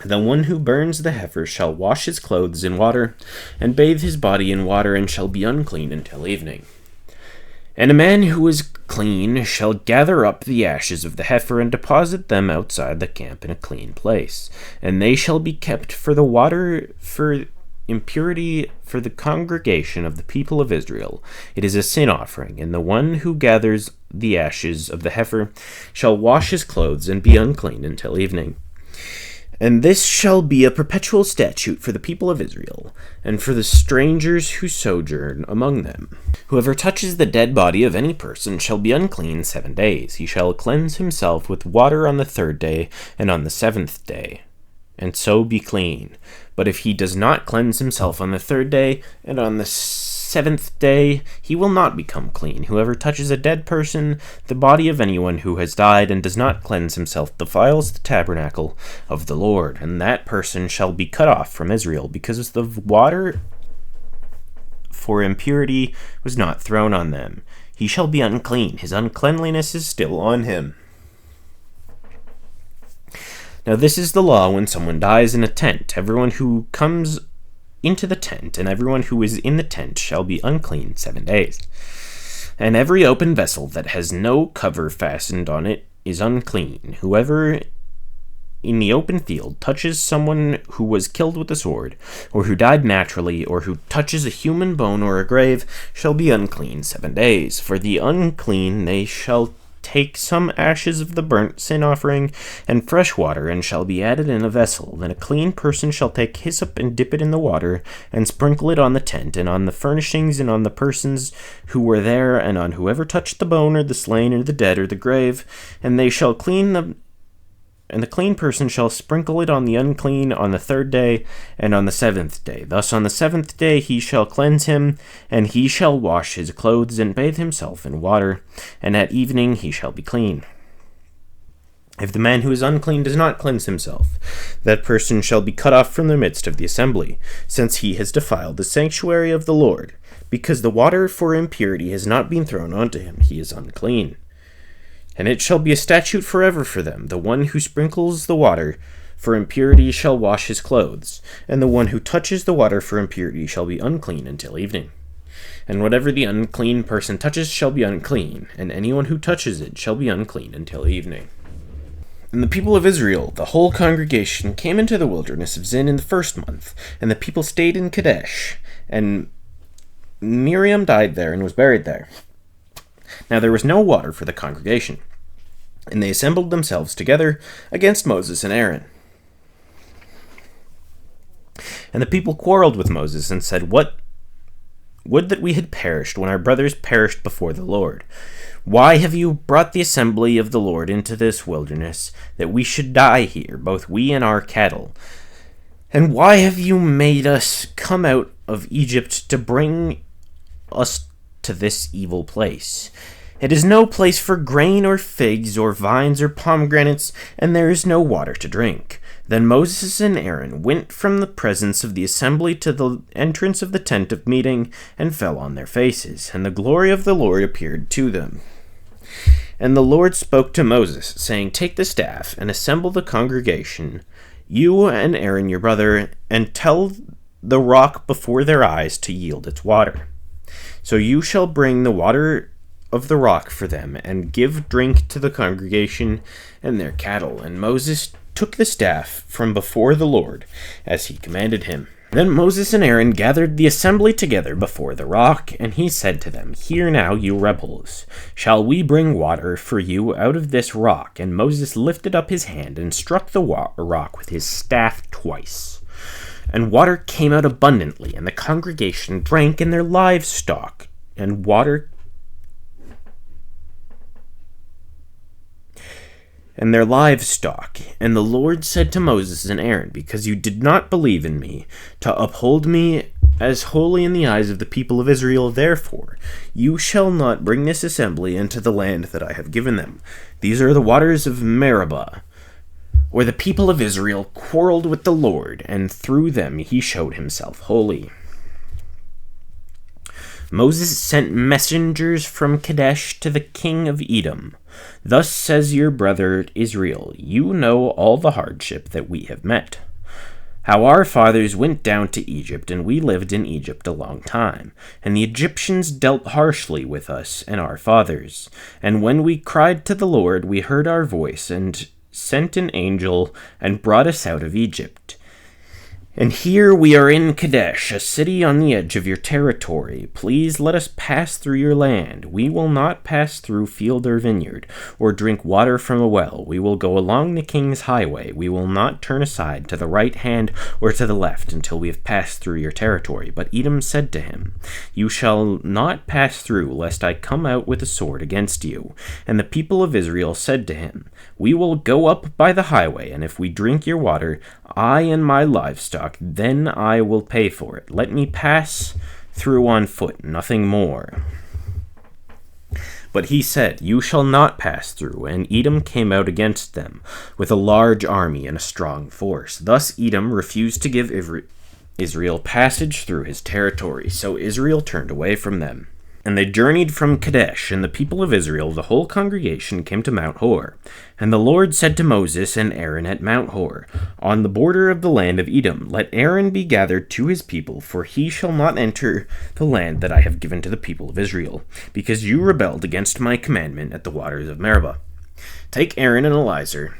The one who burns the heifer shall wash his clothes in water, and bathe his body in water, and shall be unclean until evening. And a man who is clean shall gather up the ashes of the heifer and deposit them outside the camp in a clean place, and they shall be kept for the water for impurity for the congregation of the people of Israel. It is a sin offering, and the one who gathers the ashes of the heifer shall wash his clothes and be unclean until evening. And this shall be a perpetual statute for the people of Israel, and for the strangers who sojourn among them. Whoever touches the dead body of any person shall be unclean 7 days. He shall cleanse himself with water on the 3rd day and on the 7th day, and so be clean. But if he does not cleanse himself on the 3rd day and on the 7th day, he will not become clean. Whoever touches a dead person, the body of anyone who has died, and does not cleanse himself, defiles the tabernacle of the Lord, and that person shall be cut off from Israel, because the water for impurity was not thrown on them. He shall be unclean. His uncleanliness is still on him. Now this is the law when someone dies in a tent. Everyone who comes into the tent, and everyone who is in the tent shall be unclean 7 days. And every open vessel that has no cover fastened on it is unclean. Whoever in the open field touches someone who was killed with the sword, or who died naturally, or who touches a human bone or a grave, shall be unclean 7 days. For the unclean they shall take some ashes of the burnt sin offering and fresh water, and shall be added in a vessel. Then a clean person shall take hyssop and dip it in the water, and sprinkle it on the tent, and on the furnishings, and on the persons who were there, and on whoever touched the bone, or the slain, or the dead, or the grave. And they shall clean them. And the clean person shall sprinkle it on the unclean on the 3rd day and on the 7th day. Thus on the 7th day he shall cleanse him, and he shall wash his clothes and bathe himself in water, and at evening he shall be clean. If the man who is unclean does not cleanse himself, that person shall be cut off from the midst of the assembly, since he has defiled the sanctuary of the Lord. Because the water for impurity has not been thrown onto him, he is unclean. And it shall be a statute forever for them. The one who sprinkles the water for impurity shall wash his clothes, and the one who touches the water for impurity shall be unclean until evening. And whatever the unclean person touches shall be unclean, and anyone who touches it shall be unclean until evening. And the people of Israel, the whole congregation, came into the wilderness of Zin in the 1st month, and the people stayed in Kadesh, and Miriam died there and was buried there. Now there was no water for the congregation, and they assembled themselves together against Moses and Aaron. And the people quarreled with Moses and said, "What would that we had perished when our brothers perished before the Lord. Why have you brought the assembly of the Lord into this wilderness, that we should die here, both we and our cattle? And why have you made us come out of Egypt to bring us to this evil place? It is no place for grain or figs or vines or pomegranates, and there is no water to drink." Then Moses and Aaron went from the presence of the assembly to the entrance of the tent of meeting, and fell on their faces, and the glory of the Lord appeared to them. And the Lord spoke to Moses, saying, "Take the staff, and assemble the congregation, you and Aaron your brother, and tell the rock before their eyes to yield its water. So you shall bring the water of the rock for them, and give drink to the congregation and their cattle." And Moses took the staff from before the Lord, as he commanded him. Then Moses and Aaron gathered the assembly together before the rock, and he said to them, "Hear now, you rebels, shall we bring water for you out of this rock?" And Moses lifted up his hand and struck the rock with his staff twice. And water came out abundantly, and the congregation drank, and their livestock, and and their livestock. And the Lord said to Moses and Aaron, because you did not believe in me, to uphold me as holy in the eyes of the people of Israel, therefore you shall not bring this assembly into the land that I have given them. These are the waters of Meribah, where the people of Israel quarreled with the Lord, and through them he showed himself holy. Moses sent messengers from Kadesh to the king of Edom. Thus says your brother Israel, you know all the hardship that we have met. How our fathers went down to Egypt, and we lived in Egypt a long time. And the Egyptians dealt harshly with us and our fathers. And when we cried to the Lord, we heard our voice, and sent an angel, and brought us out of Egypt. And here we are in Kadesh, a city on the edge of your territory. Please let us pass through your land. We will not pass through field or vineyard, or drink water from a well. We will go along the king's highway. We will not turn aside to the right hand or to the left until we have passed through your territory. But Edom said to him, you shall not pass through, lest I come out with a sword against you. And the people of Israel said to him, we will go up by the highway, and if we drink your water, I and my livestock, then I will pay for it. Let me pass through on foot, nothing more. But he said, you shall not pass through. And Edom came out against them with a large army and a strong force. Thus Edom refused to give Israel passage through his territory, so Israel turned away from them. And they journeyed from Kadesh, and the people of Israel, the whole congregation, came to Mount Hor. And the Lord said to Moses and Aaron at Mount Hor, on the border of the land of Edom, let Aaron be gathered to his people, for he shall not enter the land that I have given to the people of Israel, because you rebelled against my commandment at the waters of Meribah. Take Aaron and Eleazar,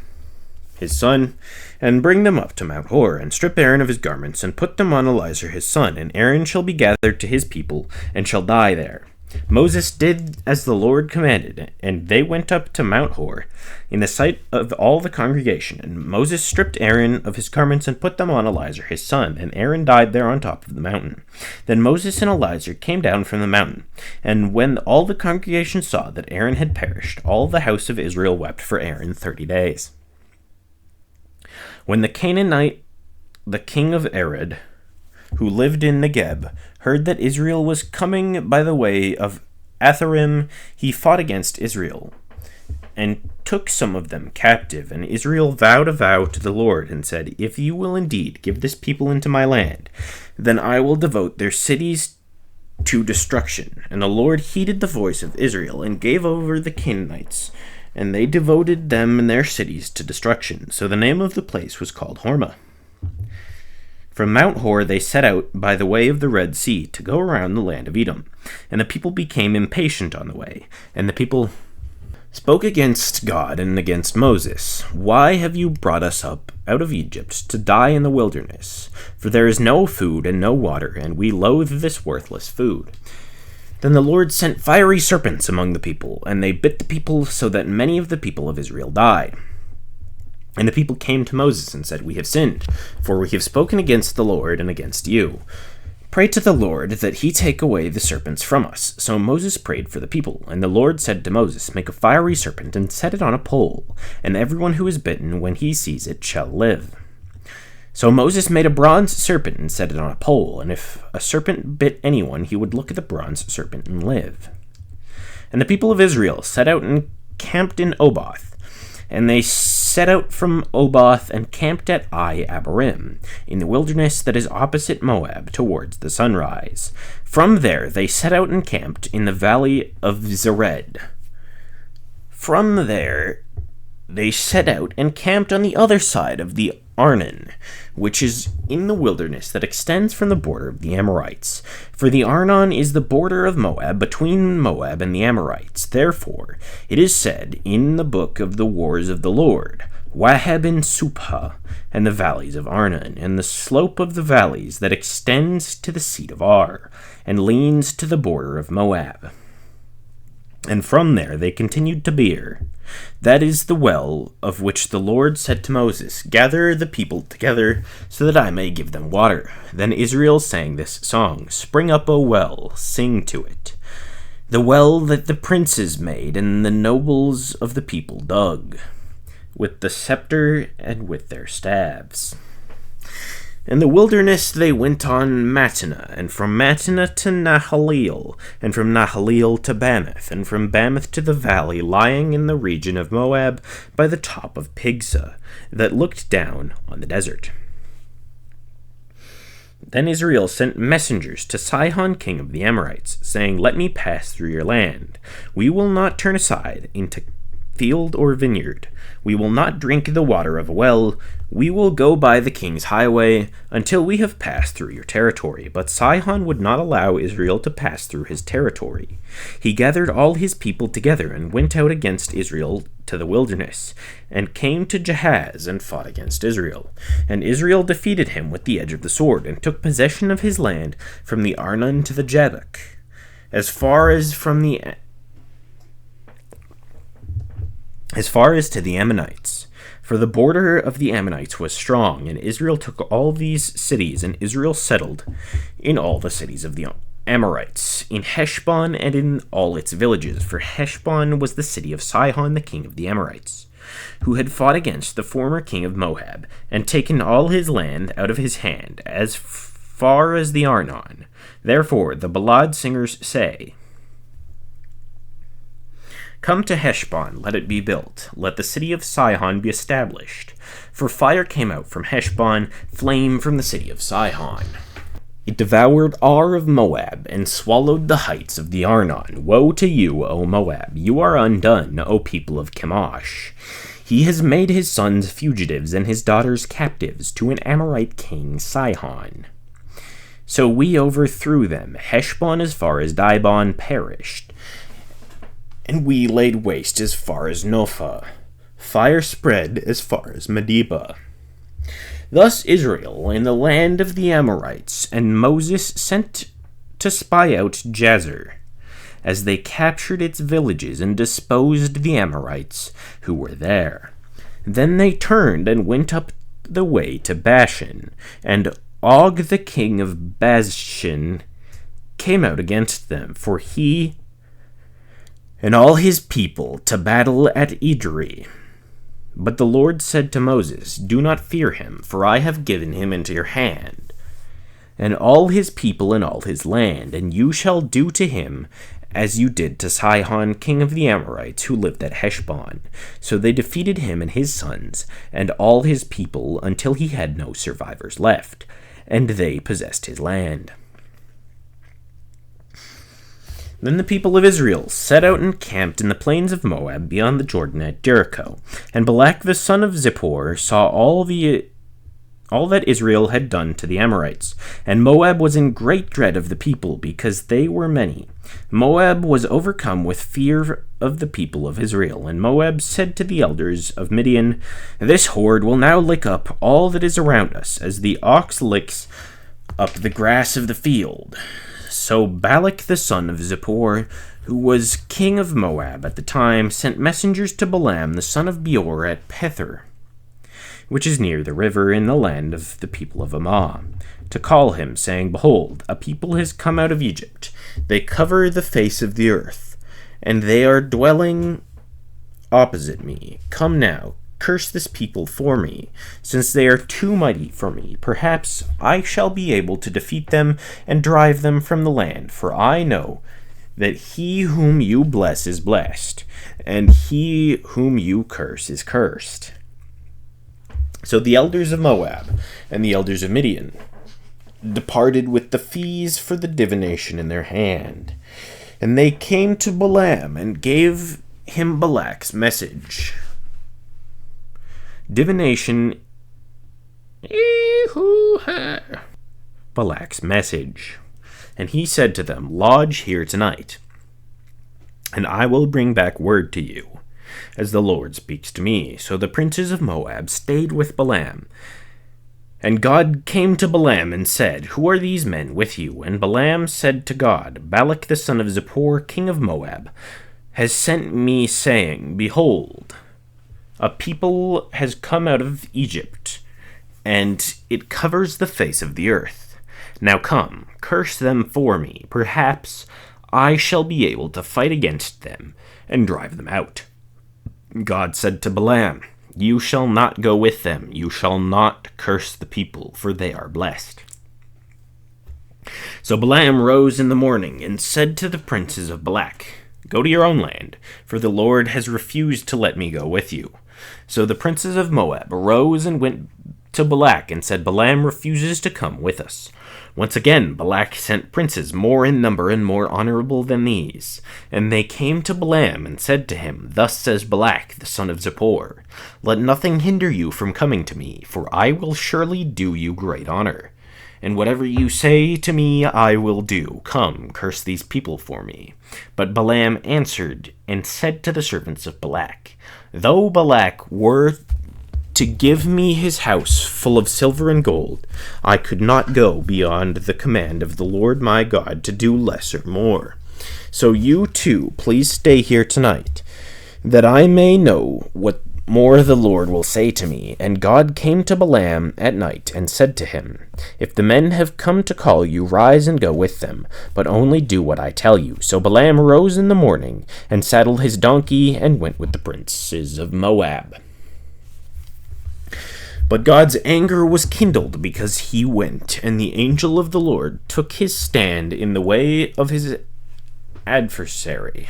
his son, and bring them up to Mount Hor, and strip Aaron of his garments, and put them on Eleazar his son, and Aaron shall be gathered to his people, and shall die there. Moses did as the Lord commanded, and they went up to Mount Hor in the sight of all the congregation. And Moses stripped Aaron of his garments and put them on Eleazar his son, and Aaron died there on top of the mountain. Then Moses and Eleazar came down from the mountain, and when all the congregation saw that Aaron had perished, all the house of Israel wept for Aaron 30 days. When the Canaanite, the king of Arad, who lived in Negeb, heard that Israel was coming by the way of Atharim, he fought against Israel, and took some of them captive. And Israel vowed a vow to the Lord, and said, if you will indeed give this people into my land, then I will devote their cities to destruction. And the Lord heeded the voice of Israel, and gave over the Canaanites, and they devoted them and their cities to destruction. So the name of the place was called Hormah. From Mount Hor they set out by the way of the Red Sea to go around the land of Edom. And the people became impatient on the way. And the people spoke against God and against Moses. Why have you brought us up out of Egypt to die in the wilderness? For there is no food and no water, and we loathe this worthless food. Then the Lord sent fiery serpents among the people, and they bit the people so that many of the people of Israel died. And the people came to Moses and said, we have sinned, for we have spoken against the Lord and against you. Pray to the Lord that he take away the serpents from us. So Moses prayed for the people, and the Lord said to Moses, make a fiery serpent and set it on a pole, and everyone who is bitten when he sees it shall live. So Moses made a bronze serpent and set it on a pole, and if a serpent bit anyone, he would look at the bronze serpent and live. And the people of Israel set out and camped in Oboth. And they set out from Oboth and camped at Abarim, in the wilderness that is opposite Moab, towards the sunrise. From there they set out and camped in the valley of Zered. From there they set out and camped on the other side of the Arnon, which is in the wilderness that extends from the border of the Amorites. For the Arnon is the border of Moab, between Moab and the Amorites. Therefore, it is said in the book of the wars of the Lord, Waheb and Supha, and the valleys of Arnon, and the slope of the valleys that extends to the seat of Ar, and leans to the border of Moab. And from there they continued to Beer. That is the well of which the Lord said to Moses, gather the people together, so that I may give them water. Then Israel sang this song, Spring up, O well, sing to it. The well that the princes made, and the nobles of the people dug. with the scepter and with their staves. In the wilderness they went on Mattanah, and from Mattanah to Nahaleel, and from Nahaleel to Bamoth, and from Bamoth to the valley lying in the region of Moab by the top of Pisgah, that looked down on the desert. Then Israel sent messengers to Sihon king of the Amorites, saying, "Let me pass through your land. We will not turn aside into field or vineyard. We will not drink the water of a well. We will go by the king's highway until we have passed through your territory." But Sihon would not allow Israel to pass through his territory. He gathered all his people together and went out against Israel to the wilderness, and came to Jahaz and fought against Israel. And Israel defeated him with the edge of the sword, and took possession of his land from the Arnon to the Jabbok, as far as to the Ammonites. For the border of the Ammonites was strong, and Israel took all these cities, and Israel settled in all the cities of the Amorites, in Heshbon and in all its villages. For Heshbon was the city of Sihon the king of the Amorites, who had fought against the former king of Moab, and taken all his land out of his hand, as far as the Arnon. Therefore the ballad singers say, "Come to Heshbon, let it be built. Let the city of Sihon be established. For fire came out from Heshbon, flame from the city of Sihon. It devoured Ar of Moab, and swallowed the heights of the Arnon. Woe to you, O Moab! You are undone, O people of Chemosh. He has made his sons fugitives, and his daughters captives, to an Amorite king, Sihon. So we overthrew them. Heshbon as far as Dibon perished, and we laid waste as far as Nophah. Fire spread as far as Medeba. Thus Israel in the land of the Amorites, and Moses sent to spy out Jazer, as they captured its villages and disposed the Amorites who were there. Then they turned and went up the way to Bashan, and Og the king of Bashan came out against them, for he and all his people to battle at Edrei. But the Lord said to Moses, "Do not fear him, for I have given him into your hand, and all his people and all his land, and you shall do to him as you did to Sihon king of the Amorites, who lived at Heshbon." So they defeated him and his sons, and all his people, until he had no survivors left, and they possessed his land. Then the people of Israel set out and camped in the plains of Moab beyond the Jordan at Jericho. And Balak the son of Zippor saw all that Israel had done to the Amorites. And Moab was in great dread of the people, because they were many. Moab was overcome with fear of the people of Israel. And Moab said to the elders of Midian, "This horde will now lick up all that is around us, as the ox licks up the grass of the field." So Balak the son of Zippor, who was king of Moab at the time, sent messengers to Balaam the son of Beor at Pethor, which is near the river in the land of the people of Ammon, to call him, saying, "Behold, a people has come out of Egypt. They cover the face of the earth, and they are dwelling opposite me. Come now, curse this people for me, since they are too mighty for me. Perhaps I shall be able to defeat them and drive them from the land, for I know that he whom you bless is blessed, and he whom you curse is cursed." So the elders of Moab and the elders of Midian departed with the fees for the divination in their hand, and they came to Balaam and gave him Balak's message. Divination. Balak's message. And he said to them, "Lodge here tonight, and I will bring back word to you, as the Lord speaks to me." So the princes of Moab stayed with Balaam. And God came to Balaam and said, "Who are these men with you?" And Balaam said to God, "Balak the son of Zippor, king of Moab, has sent me, saying, Behold, a people has come out of Egypt, and it covers the face of the earth. Now come, curse them for me. Perhaps I shall be able to fight against them and drive them out." God said to Balaam, You shall not go with them. You shall not curse the people, for they are blessed. So Balaam rose in the morning and said to the princes of Balak, Go to your own land, for the Lord has refused to let me go with you. So the princes of Moab arose and went to Balak and said, Balaam refuses to come with us. Once again Balak sent princes more in number and more honorable than these. And they came to Balaam and said to him, Thus says Balak, the son of Zippor, Let nothing hinder you from coming to me, for I will surely do you great honor. And whatever you say to me I will do. Come, curse these people for me. But Balaam answered and said to the servants of Balak, Though Balak were to give me his house full of silver and gold, I could not go beyond the command of the Lord my God to do less or more. So you too, please stay here tonight, that I may know what more the Lord will say to me. And God came to Balaam at night and said to him, If the men have come to call you, rise and go with them, but only do what I tell you. So Balaam rose in the morning and saddled his donkey and went with the princes of Moab. But God's anger was kindled because he went, and the angel of the Lord took his stand in the way of his adversary.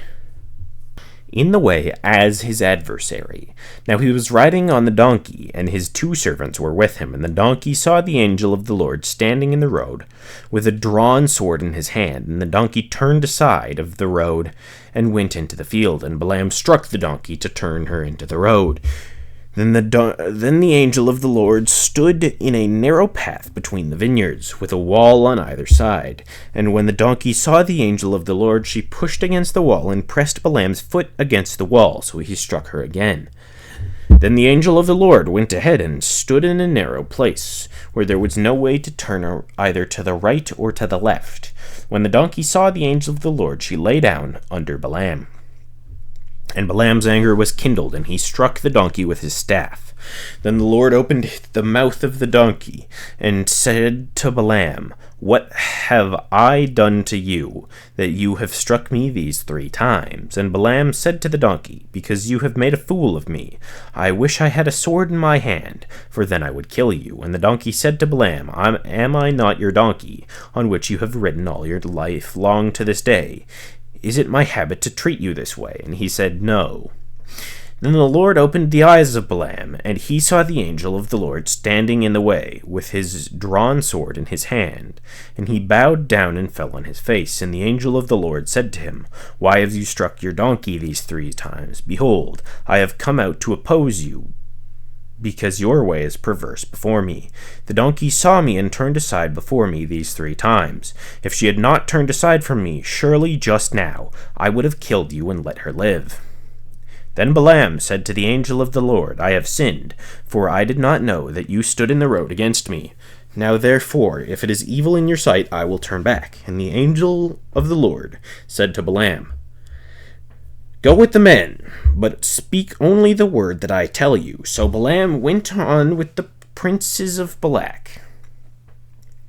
As his adversary. Now he was riding on the donkey, and his 2 servants were with him. And the donkey saw the angel of the Lord standing in the road, with a drawn sword in his hand. And the donkey turned aside of the road, and went into the field. And Balaam struck the donkey to turn her into the road. Then the angel of the Lord stood in a narrow path between the vineyards, with a wall on either side. And when the donkey saw the angel of the Lord, she pushed against the wall and pressed Balaam's foot against the wall, so he struck her again. Then the angel of the Lord went ahead and stood in a narrow place, where there was no way to turn either to the right or to the left. When the donkey saw the angel of the Lord, she lay down under Balaam. And Balaam's anger was kindled, and he struck the donkey with his staff. Then the Lord opened the mouth of the donkey, and said to Balaam, What have I done to you, that you have struck me these 3 times? And Balaam said to the donkey, Because you have made a fool of me. I wish I had a sword in my hand, for then I would kill you. And the donkey said to Balaam, Am I not your donkey, on which you have ridden all your life long to this day? Is it my habit to treat you this way? And he said, No. Then the Lord opened the eyes of Balaam, and he saw the angel of the Lord standing in the way, with his drawn sword in his hand. And he bowed down and fell on his face. And the angel of the Lord said to him, Why have you struck your donkey these 3 times? Behold, I have come out to oppose you, because your way is perverse before me. The donkey saw me and turned aside before me these 3 times. If she had not turned aside from me, surely just now I would have killed you and let her live. Then Balaam said to the angel of the Lord, I have sinned, for I did not know that you stood in the road against me. Now therefore, if it is evil in your sight, I will turn back. And the angel of the Lord said to Balaam, Go with the men, but speak only the word that I tell you. So Balaam went on with the princes of Balak.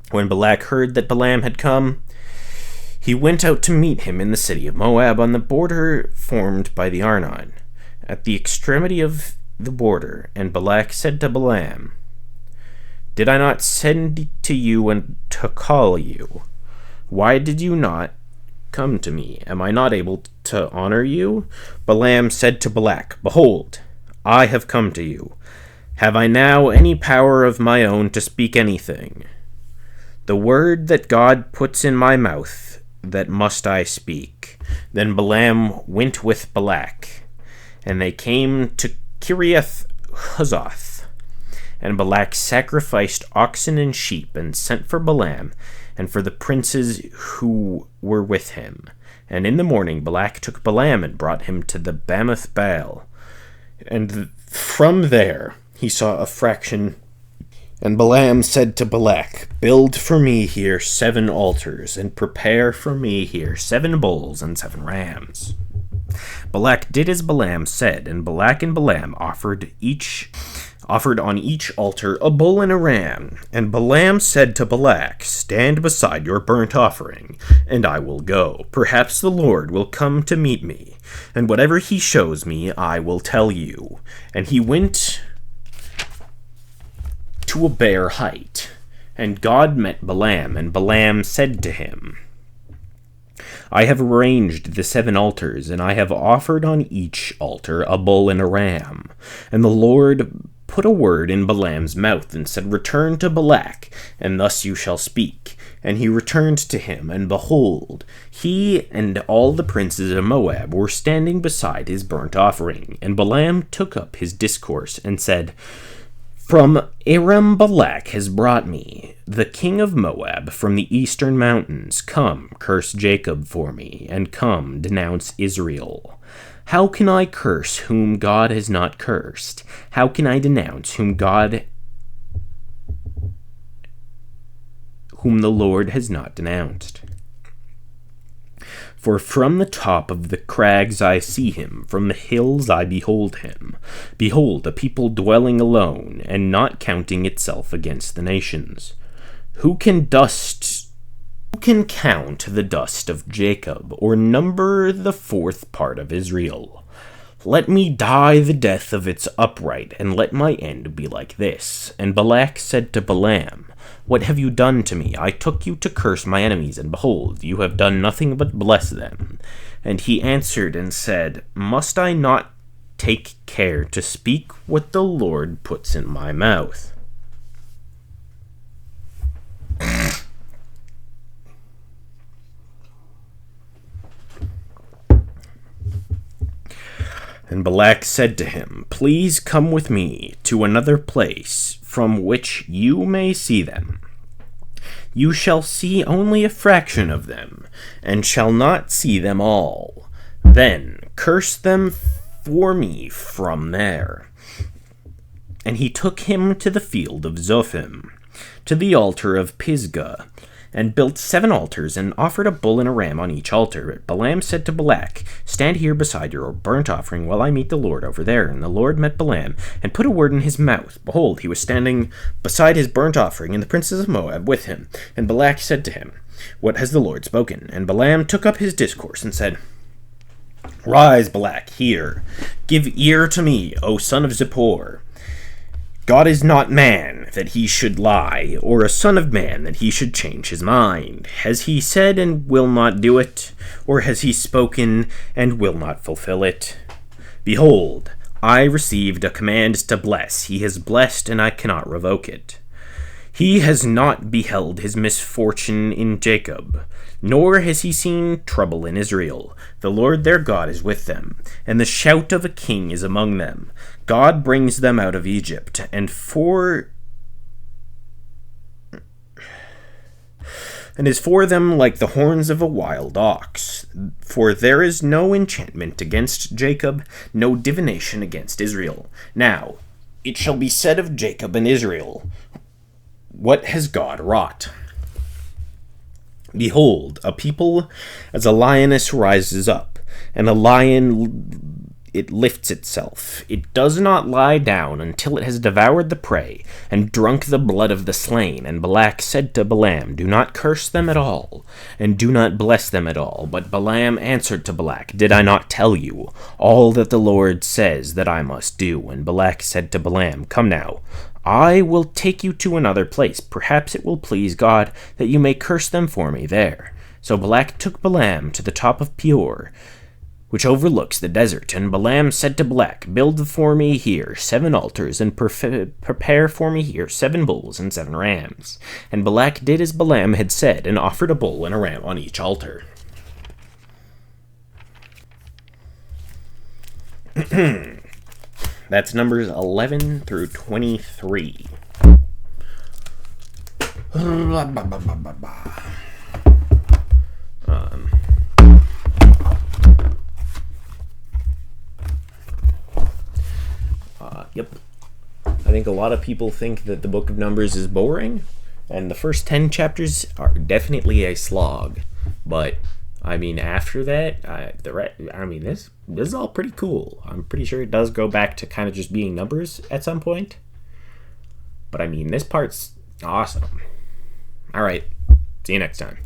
When Balak heard that Balaam had come, he went out to meet him in the city of Moab, on the border formed by the Arnon, at the extremity of the border. And Balak said to Balaam, Did I not send to you and to call you? Why did you not come to me? Am I not able to honor you? Balaam said to Balak, Behold, I have come to you. Have I now any power of my own to speak anything? The word that God puts in my mouth, that must I speak. Then Balaam went with Balak, and they came to Kiriath Huzoth. And Balak sacrificed oxen and sheep, and sent for Balaam, and for the princes who were with him. And in the morning Balak took Balaam and brought him to the Bamoth Baal. And from there he saw a fraction. And Balaam said to Balak, Build for me here 7 altars, and prepare for me here 7 bulls and 7 rams. Balak did as Balaam said, and Balak and Balaam offered on each altar a bull and a ram. And Balaam said to Balak, Stand beside your burnt offering, and I will go. Perhaps the Lord will come to meet me, and whatever he shows me I will tell you. And he went to a bare height. And God met Balaam, and Balaam said to him, I have arranged the 7 altars, and I have offered on each altar a bull and a ram. And the Lord put a word in Balaam's mouth, and said, Return to Balak, and thus you shall speak. And he returned to him, and behold, he and all the princes of Moab were standing beside his burnt offering. And Balaam took up his discourse, and said, From Aram Balak has brought me, the king of Moab, from the eastern mountains. Come, curse Jacob for me, and come, denounce Israel. How can I curse whom God has not cursed? How can I denounce whom the Lord has not denounced? For from the top of the crags I see him, from the hills I behold him. Behold, a people dwelling alone, and not counting itself against the nations. Who can count the dust of Jacob, or number the 4th part of Israel? Let me die the death of its upright, and let my end be like this. And Balak said to Balaam, What have you done to me? I took you to curse my enemies, and behold, you have done nothing but bless them. And he answered and said, Must I not take care to speak what the Lord puts in my mouth? And Balak said to him, Please come with me to another place from which you may see them. You shall see only a fraction of them, and shall not see them all. Then curse them for me from there. And he took him to the field of Zophim, to the altar of Pisgah, and built 7 altars, and offered a bull and a ram on each altar. Balaam said to Balak, Stand here beside your burnt offering while I meet the Lord over there. And the Lord met Balaam, and put a word in his mouth. Behold, he was standing beside his burnt offering, and the princes of Moab with him. And Balak said to him, What has the Lord spoken? And Balaam took up his discourse, and said, Rise, Balak, hear. Give ear to me, O son of Zippor. God is not man, that he should lie, or a son of man, that he should change his mind. Has he said, and will not do it? Or has he spoken, and will not fulfill it? Behold, I received a command to bless. He has blessed, and I cannot revoke it. He has not beheld his misfortune in Jacob, nor has he seen trouble in Israel. The Lord their God is with them, and the shout of a king is among them. God brings them out of Egypt, and is for them like the horns of a wild ox. For there is no enchantment against Jacob, no divination against Israel. Now it shall be said of Jacob and Israel, What has God wrought? Behold, a people as a lioness rises up, and a lion it lifts itself. It does not lie down until it has devoured the prey, and drunk the blood of the slain. And Balak said to Balaam, Do not curse them at all, and do not bless them at all. But Balaam answered to Balak, Did I not tell you all that the Lord says that I must do? And Balak said to Balaam, Come now, I will take you to another place. Perhaps it will please God that you may curse them for me there. So Balak took Balaam to the top of Peor, which overlooks the desert. And Balaam said to Balak, Build for me here 7 altars, and prepare for me here 7 bulls and 7 rams. And Balak did as Balaam had said, and offered a bull and a ram on each altar. That's Numbers 11 through 23. Yep. I think a lot of people think that the book of Numbers is boring, and the first 10 chapters are definitely a slog. But I mean, after that, this is all pretty cool. I'm pretty sure it does go back to kind of just being numbers at some point. But I mean, this part's awesome. All right, see you next time.